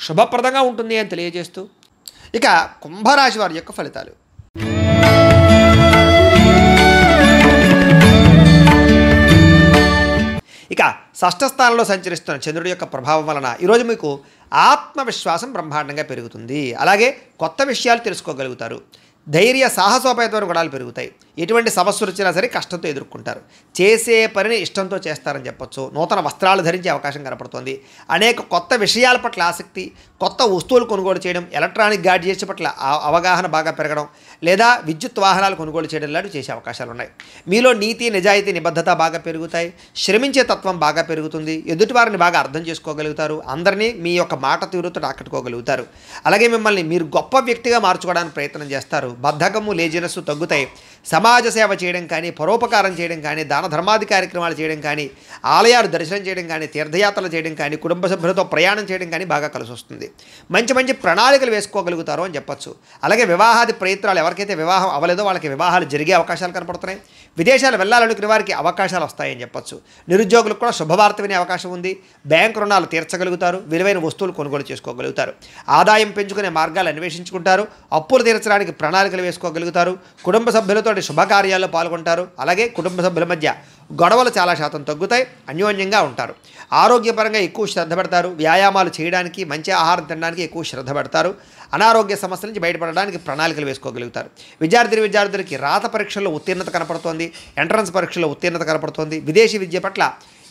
శుభప్రదంగా ఉంటుంది అని తెలియజేస్తూ ఇక కుంభరాశి వారి యొక్క ఫలితాలు. ఇక షష్ఠ స్థానంలో సంచరిస్తున్న చంద్రుడి యొక్క ప్రభావం వలన ఈరోజు మీకు ఆత్మవిశ్వాసం బ్రహ్మాండంగా పెరుగుతుంది. అలాగే కొత్త విషయాలు తెలుసుకోగలుగుతారు. ధైర్య సాహసోపేతమైన గుణాలు పెరుగుతాయి. ఎటువంటి సమస్యలు వచ్చినా సరే కష్టంతో ఎదుర్కొంటారు. చేసే పనిని ఇష్టంతో చేస్తారని చెప్పొచ్చు. నూతన వస్త్రాలు ధరించే అవకాశం కనపడుతుంది. అనేక కొత్త విషయాల పట్ల ఆసక్తి, కొత్త వస్తువులు కొనుగోలు చేయడం, ఎలక్ట్రానిక్ గాడ్జెట్స్ పట్ల అవగాహన బాగా పెరగడం, లేదా విద్యుత్ వాహనాలు కొనుగోలు చేయడం లాంటివి చేసే అవకాశాలు ఉన్నాయి. మీలో నీతి, నిజాయితీ, నిబద్ధత బాగా పెరుగుతాయి. శ్రమించే తత్వం బాగా పెరుగుతుంది. ఎదుటివారిని బాగా అర్థం చేసుకోగలుగుతారు. అందరినీ మీ యొక్క మాట తీరుతో ఆకట్టుకోగలుగుతారు. అలాగే మిమ్మల్ని మీరు గొప్ప వ్యక్తిగా మార్చుకోవడానికి ప్రయత్నం చేస్తారు. బద్ధకము లేజినెస్ తగ్గుతాయి. సమాజ సేవ చేయడం కానీ, పరోపకారం చేయడం కానీ, దాన ధర్మాది కార్యక్రమాలు చేయడం కానీ, ఆలయాలు దర్శనం చేయడం కానీ, తీర్థయాత్రలు చేయడం కానీ, కుటుంబ సభ్యులతో ప్రయాణం చేయడం కానీ బాగా కలిసి వస్తుంది. మంచి మంచి ప్రణాళికలు వేసుకోగలుగుతారు అని చెప్పచ్చు. అలాగే వివాహాది ప్రయత్నాలు ఎవరికైతే వివాహం అవ్వలేదో వాళ్ళకి వివాహాలు జరిగే అవకాశాలు కనపడుతున్నాయి. విదేశాలు వెళ్ళాలనుకునే వారికి అవకాశాలు వస్తాయని చెప్పచ్చు. నిరుద్యోగులకు కూడా శుభవార్త వినే అవకాశం ఉంది. బ్యాంకు రుణాలు తీర్చగలుగుతారు. విలువైన వస్తువులు కొనుగోలు చేసుకోగలుగుతారు. ఆదాయం పెంచుకునే మార్గాలు అన్వేషించుకుంటారు. అప్పులు తీర్చడానికి ప్రణాళికలు వేసుకోగలుగుతారు. కుటుంబ సభ్యులతో శుభకార్యాల్లో పాల్గొంటారు. అలాగే కుటుంబ సభ్యుల మధ్య గొడవలు చాలా శాతం తగ్గుతాయి. అన్యోన్యంగా ఉంటారు. ఆరోగ్యపరంగా ఎక్కువ శ్రద్ధ పెడతారు. వ్యాయామాలు చేయడానికి, మంచి ఆహారం తినడానికి ఎక్కువ శ్రద్ధ పెడతారు. అనారోగ్య సమస్యల నుంచి బయటపడడానికి ప్రణాళికలు వేసుకోగలుగుతారు. విద్యార్థులకి రాత పరీక్షల్లో ఉత్తీర్ణత కనపడుతోంది. ఎంట్రన్స్ పరీక్షల్లో ఉత్తీర్ణత కనపడుతోంది. విదేశీ విద్య పట్ల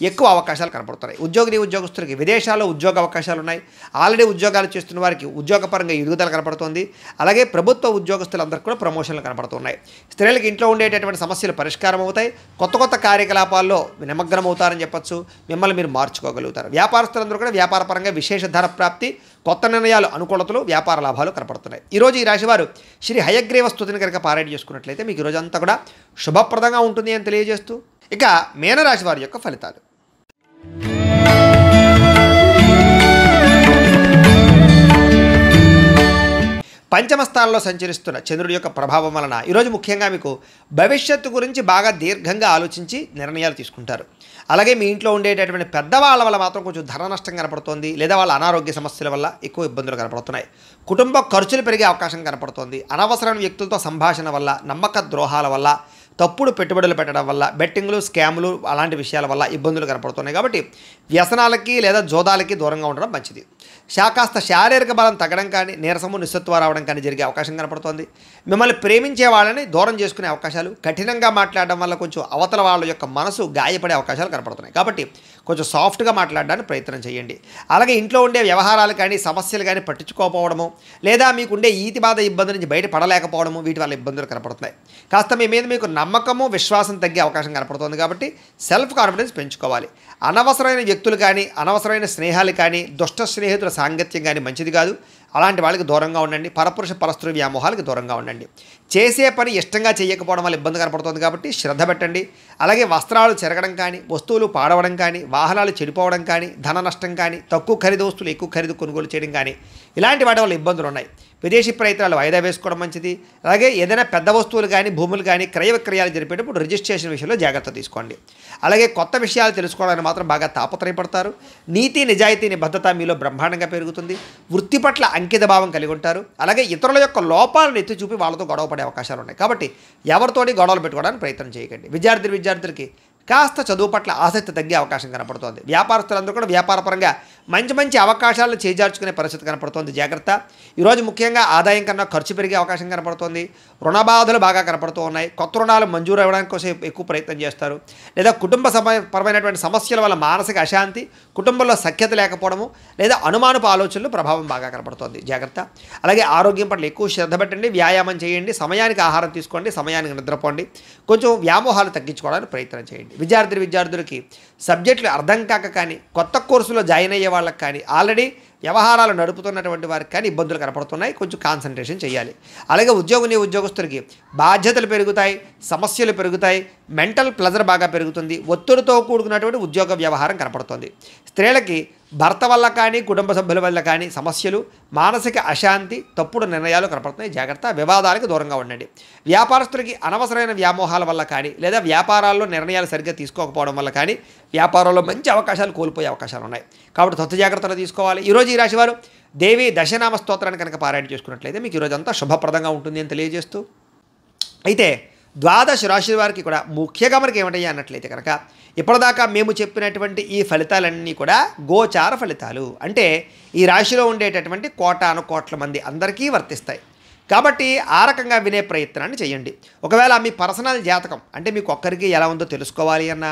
ఎక్కువ అవకాశాలు కనపడుతున్నాయి. ఉద్యోగస్తులకి విదేశాల్లో ఉద్యోగ అవకాశాలు ఉన్నాయి. ఆల్రెడీ ఉద్యోగాలు చేస్తున్న వారికి ఉద్యోగపరంగా ఎదుగుదల కనపడుతుంది. అలాగే ప్రభుత్వ ఉద్యోగస్తులందరికీ కూడా ప్రమోషన్లు కనపడుతున్నాయి. స్త్రీలకు ఇంట్లో ఉండేటటువంటి సమస్యలు పరిష్కారం అవుతాయి. కొత్త కార్యకలాపాల్లో నిమగ్నం అవుతారని చెప్పచ్చు. మిమ్మల్ని మీరు మార్చుకోగలుగుతారు. వ్యాపారస్తులందరూ కూడా వ్యాపారపరంగా విశేష ధన ప్రాప్తి, కొత్త నిర్ణయాలు, అనుకూలతలు, వ్యాపార లాభాలు కనపడుతున్నాయి. ఈరోజు ఈ రాశివారు శ్రీ హయగ్రీవ స్తుతిని కనుక పారాయణ చేసుకున్నట్లయితే మీకు ఈరోజు అంతా కూడా శుభప్రదంగా ఉంటుంది అని తెలియజేస్తూ, ఇక మీనరాశి వారి యొక్క ఫలితాలు. పంచమ స్థానంలో సంచరిస్తున్న చంద్రుడి యొక్క ప్రభావం వలన ఈరోజు ముఖ్యంగా మీకు భవిష్యత్తు గురించి బాగా దీర్ఘంగా ఆలోచించి నిర్ణయాలు తీసుకుంటారు. అలాగే మీ ఇంట్లో ఉండేటటువంటి పెద్దవాళ్ళ వల్ల మాత్రం కొంచెం ధన నష్టం కనపడుతోంది. లేదా వాళ్ళ అనారోగ్య సమస్యల వల్ల ఎక్కువ ఇబ్బందులు కనపడుతున్నాయి. కుటుంబ ఖర్చులు పెరిగే అవకాశం కనపడుతోంది. అనవసరమైన వ్యక్తులతో సంభాషణ వల్ల, నమ్మక ద్రోహాల వల్ల, తప్పుడు పెట్టుబడులు పెట్టడం వల్ల, బెట్టింగ్లు, స్కాములు అలాంటి విషయాల వల్ల ఇబ్బందులు కనపడుతున్నాయి. కాబట్టి వ్యసనాలకి లేదా జోదాలకి దూరంగా ఉండడం మంచిది. కాస్త శారీరక బలం తగ్గడం కానీ, నీరసము, నిస్సత్వ రావడం కానీ జరిగే అవకాశం కనపడుతోంది. మిమ్మల్ని ప్రేమించే వాళ్ళని దూరం చేసుకునే అవకాశాలు, కఠినంగా మాట్లాడడం వల్ల కొంచెం అవతల వాళ్ళ యొక్క మనసు గాయపడే అవకాశాలు కనపడుతున్నాయి. కాబట్టి కొంచెం సాఫ్ట్గా మాట్లాడడానికి ప్రయత్నం చేయండి. అలాగే ఇంట్లో ఉండే వ్యవహారాలు కానీ, సమస్యలు కానీ పట్టించుకోకపోవడము, లేదా మీకుండే ఈతి బాధ ఇబ్బంది నుంచి బయటపడలేకపోవడము, వీటి వల్ల ఇబ్బందులు కనపడుతున్నాయి. కాస్త మీ మీద మీకు నమ్మకము, విశ్వాసం తగ్గే అవకాశం కనపడుతుంది. కాబట్టి సెల్ఫ్ కాన్ఫిడెన్స్ పెంచుకోవాలి. అనవసరమైన వ్యక్తులు కానీ, అనవసరమైన స్నేహాలు కానీ, దుష్ట స్నేహితుల సాంగత్యం కానీ మంచిది కాదు. అలాంటి వాళ్ళకి దూరంగా ఉండండి. పరపురుష పరస్త్రీ వ్యామోహాలకు దూరంగా ఉండండి. చేసే పని ఇష్టంగా చేయకపోవడం వల్ల ఇబ్బంది కనపడుతుంది. కాబట్టి శ్రద్ధ పెట్టండి. అలాగే వస్త్రాలు చెరగడం కానీ, వస్తువులు పాడవడం కానీ, వాహనాలు చెడిపోవడం కానీ, ధన నష్టం కానీ, తక్కువ ఖరీదు వస్తువులు ఎక్కువ ఖరీదు కొనుగోలు చేయడం కానీ, ఇలాంటి వాటి వల్ల ఇబ్బందులు ఉన్నాయి. విదేశీ ప్రయత్నాలు వాయిదా వేసుకోవడం మంచిది. అలాగే ఏదైనా పెద్ద వస్తువులు కానీ, భూములు కానీ క్రయ విక్రయాలు జరిపేటప్పుడు రిజిస్ట్రేషన్ విషయంలో జాగ్రత్త తీసుకోండి. అలాగే కొత్త విషయాలు తెలుసుకోవడానికి మాత్రం బాగా తాపత్రయపడతారు. నీతి, నిజాయితీ, నిబద్ధత మీలో బ్రహ్మాండంగా పెరుగుతుంది. వృత్తి పట్ల అంకిత భావం కలిగి ఉంటారు. అలాగే ఇతరుల యొక్క లోపాలను ఎత్తి చూపి వాళ్ళతో గొడవ పడే అవకాశాలు ఉన్నాయి. కాబట్టి ఎవరితోటి గొడవలు పెట్టుకోవడానికి ప్రయత్నం చేయకండి. విద్యార్థులకి కాస్త చదువు పట్ల ఆసక్తి తగ్గే అవకాశం కనపడుతోంది. వ్యాపారస్తులందరూ కూడా వ్యాపారపరంగా మంచి అవకాశాలను చేజార్చుకునే పరిస్థితి కనపడుతోంది. జాగ్రత్త. ఈరోజు ముఖ్యంగా ఆదాయం కన్నా ఖర్చు పెరిగే అవకాశం కనపడుతోంది. రుణ బాధలు బాగా కనపడుతూ ఉన్నాయి. కొత్త రుణాలు మంజూరు అవ్వడానికి కోసం ఎక్కువ ప్రయత్నం చేస్తారు. లేదా కుటుంబ పరమైనటువంటి సమస్యల వల్ల మానసిక అశాంతి, కుటుంబంలో సఖ్యత లేకపోవడము, లేదా అనుమానపు ఆలోచనలు ప్రభావం బాగా కనపడుతోంది. జాగ్రత్త. అలాగే ఆరోగ్యం పట్ల ఎక్కువ శ్రద్ధ పెట్టండి. వ్యాయామం చేయండి. సమయానికి ఆహారం తీసుకోండి. సమయానికి నిద్రపోండి. కొంచెం వ్యామోహాలు తగ్గించుకోవడానికి ప్రయత్నం చేయండి. విద్యార్థులకి సబ్జెక్టులు అర్థం కాక కానీ, కొత్త కోర్సులో జాయిన్ అయ్యే వాళ్ళకి కానీ, ఆల్రెడీ వ్యవహారాలు నడుపుతున్నటువంటి వారికి కానీ ఇబ్బందులు కనపడుతున్నాయి. కొంచెం కాన్సన్ట్రేషన్ చేయాలి. అలాగే ఉద్యోగస్తులకి బాధ్యతలు పెరుగుతాయి, సమస్యలు పెరుగుతాయి, మెంటల్ ప్లెజర్ బాగా పెరుగుతుంది. ఒత్తిడితో కూడుకున్నటువంటి ఉద్యోగ వ్యవహారం కనపడుతుంది. స్త్రీలకి భర్త వల్ల కానీ, కుటుంబ సభ్యుల వల్ల కానీ సమస్యలు, మానసిక అశాంతి, తప్పుడు నిర్ణయాలు కనపడుతున్నాయి. జాగ్రత్త. వివాదాలకు దూరంగా ఉండండి. వ్యాపారస్తులకి అనవసరమైన వ్యామోహాల వల్ల కానీ, లేదా వ్యాపారాల్లో నిర్ణయాలు సరిగ్గా తీసుకోకపోవడం వల్ల కానీ వ్యాపారంలో మంచి అవకాశాలు కోల్పోయే అవకాశాలు ఉన్నాయి. కాబట్టి కొత్త జాగ్రత్తలు తీసుకోవాలి. ఈరోజు ఈ రాశివారు దేవి దశనామ స్తోత్రాన్ని కనుక పారాయణ చేసుకున్నట్లయితే మీకు ఈరోజు అంతా శుభప్రదంగా ఉంటుంది అని తెలియజేస్తూ, అయితే ద్వాదశ రాశి వారికి కూడా ముఖ్యంగా మనకి ఏమిటయ్యా అన్నట్లయితే కనుక ఇప్పటిదాకా మేము చెప్పినటువంటి ఈ ఫలితాలన్నీ కూడా గోచార ఫలితాలు. అంటే ఈ రాశిలో ఉండేటటువంటి కోటాను కోట్ల మంది అందరికీ వర్తిస్తాయి. కాబట్టి ఆ రకంగా వినే ప్రయత్నాన్ని చేయండి. ఒకవేళ మీ పర్సనల్ జాతకం అంటే మీకు ఒక్కరికి ఎలా ఉందో తెలుసుకోవాలి అన్నా,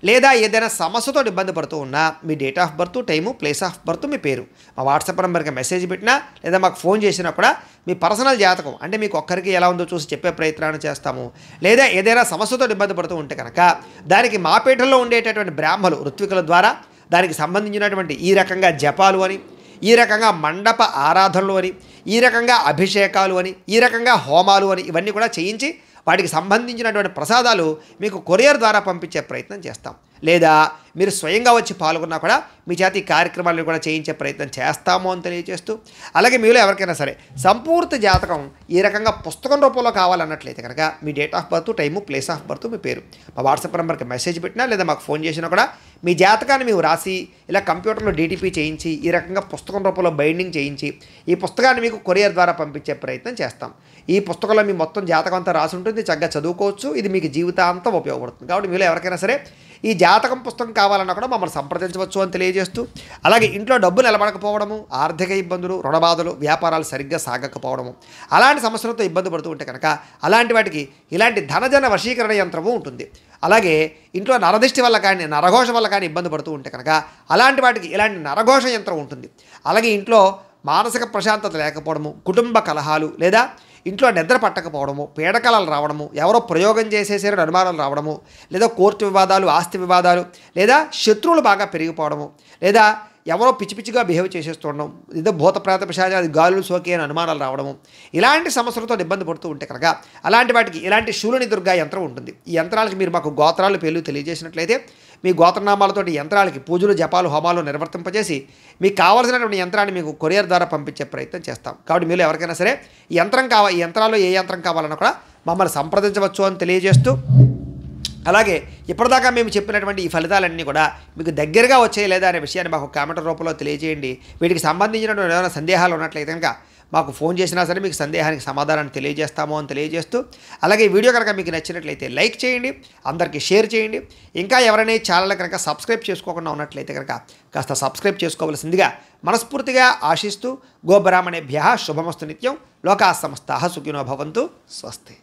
లేదా ఏదైనా సమస్యతో ఇబ్బంది పడుతూ ఉన్నా మీ date of birth, time, place of birth, మీ పేరు మా వాట్సాప్ నెంబర్కి మెసేజ్ పెట్టినా లేదా మాకు ఫోన్ చేసినా కూడా మీ పర్సనల్ జాతకం అంటే మీకు ఒక్కరికి ఎలా ఉందో చూసి చెప్పే ప్రయత్నాన్ని చేస్తాము. లేదా ఏదైనా సమస్యతో ఇబ్బంది పడుతూ ఉంటే కనుక దానికి మా పీఠంలో ఉండేటటువంటి బ్రాహ్మలు ఋత్వికుల ద్వారా దానికి సంబంధించినటువంటి ఈ రకంగా జపాలు అని, ఈ రకంగా మండప ఆరాధనలు అని, ఈ రకంగా అభిషేకాలు అని, ఈ రకంగా హోమాలు అని ఇవన్నీ కూడా చేయించి వాటికి సంబంధించినటువంటి ప్రసాదాలు మీకు కొరియర్ ద్వారా పంపించే ప్రయత్నం చేస్తాం. లేదా మీరు స్వయంగా వచ్చి పాల్గొన్నా కూడా మీ చేత ఈ కార్యక్రమాలను కూడా చేయించే ప్రయత్నం చేస్తాము అని తెలియజేస్తూ, అలాగే మీలో ఎవరికైనా సరే సంపూర్తి జాతకం ఈ రకంగా పుస్తకం రూపంలో కావాలన్నట్లయితే కనుక మీ date of birth, time, place of birth, మీ పేరు మా వాట్సాప్ నెంబర్కి మెసేజ్ పెట్టినా లేదా మాకు ఫోన్ చేసినా కూడా మీ జాతకాన్ని మేము రాసి ఇలా కంప్యూటర్లో డీటీపీ చేయించి ఈ రకంగా పుస్తకం రూపంలో బైండింగ్ చేయించి ఈ పుస్తకాన్ని మీకు కొరియర్ ద్వారా పంపించే ప్రయత్నం చేస్తాం. ఈ పుస్తకంలో మీ మొత్తం జాతకం అంతా రాసి ఉంటుంది, చక్కగా చదువుకోవచ్చు. ఇది మీకు జీవితాంతం ఉపయోగపడుతుంది. కాబట్టి మీలో ఎవరికైనా సరే ఈ జాతకం పుస్తకం కావాలన్నా కూడా మమ్మల్ని సంప్రదించవచ్చు అని తెలియజేస్తూ, అలాగే ఇంట్లో డబ్బు నిలబడకపోవడము, ఆర్థిక ఇబ్బందులు, రుణబాధలు, వ్యాపారాలు సరిగ్గా సాగకపోవడము, అలాంటి సమస్యలతో ఇబ్బంది పడుతూ ఉంటే కనుక అలాంటి వాటికి ఇలాంటి ధనజన వశీకరణ యంత్రము ఉంటుంది. అలాగే ఇంట్లో నరదిష్టి వల్ల కానీ, నరఘోష వల్ల కానీ ఇబ్బంది పడుతూ ఉంటే కనుక అలాంటి వాటికి ఇలాంటి నరఘోష యంత్రం ఉంటుంది. అలాగే ఇంట్లో మానసిక ప్రశాంతత లేకపోవడము, కుటుంబ కలహాలు, లేదా ఇంట్లో నిద్ర పట్టకపోవడము, పీడకలలు రావడము, ఎవరో ప్రయోగం చేసేసారని అనుమానాలు రావడము, లేదా కోర్టు వివాదాలు, ఆస్తి వివాదాలు, లేదా శత్రువులు బాగా పెరిగిపోవడము, లేదా ఎవరో పిచ్చి పిచ్చిగా బిహేవ్ చేసేస్తుండడం, ఏదో భూత ప్రేత పిశాచ అది గాలులు సోకి అని అనుమానాలు రావడము, ఇలాంటి సమస్యలతో ఇబ్బంది పడుతూ ఉంటే కనుక అలాంటి వాటికి ఇలాంటి శూలిని దుర్గా యంత్రం ఉంటుంది. ఈ యంత్రాలకి మీరు మాకు గోత్రాలు పేర్లు తెలియజేసినట్లయితే మీ గోత్రనామాలతోటి యంత్రాలకి పూజలు, జపాలు, హోమాలు నిర్వర్తింపజేసి మీకు కావాల్సినటువంటి యంత్రాన్ని మీకు కొరియర్ ద్వారా పంపించే ప్రయత్నం చేస్తాం. కాబట్టి మీరు ఎవరికైనా సరే ఈ యంత్రాల్లో ఏ యంత్రం కావాలన్నా కూడా మమ్మల్ని సంప్రదించవచ్చు అని తెలియజేస్తూ, అలాగే ఇప్పటిదాకా మేము చెప్పినటువంటి ఈ ఫలితాలన్నీ కూడా మీకు దగ్గరగా వచ్చాయి లేదా అనే విషయాన్ని మాకు కామెంట్ రూపంలో తెలియజేయండి. వీటికి సంబంధించినటువంటి ఏమైనా సందేహాలు ఉన్నట్లయితే కనుక మాకు ఫోన్ చేసినా సరే మీకు సందేహానికి సమాధానాన్ని తెలియజేస్తాము అని తెలియజేస్తూ, అలాగే ఈ వీడియో కనుక మీకు నచ్చినట్లయితే లైక్ చేయండి, అందరికీ షేర్ చేయండి. ఇంకా ఎవరైనా ఛానల్ కనుక సబ్స్క్రైబ్ చేసుకోకుండా ఉన్నట్లయితే కనుక కాస్త సబ్స్క్రైబ్ చేసుకోవాల్సిందిగా మనస్ఫూర్తిగా ఆశిస్తూ, గోబ్రాహ్మణేభ్యః శుభమస్తు నిత్యం. లోకాః సమస్తాః సుఖినో భవంతు. స్వస్తి.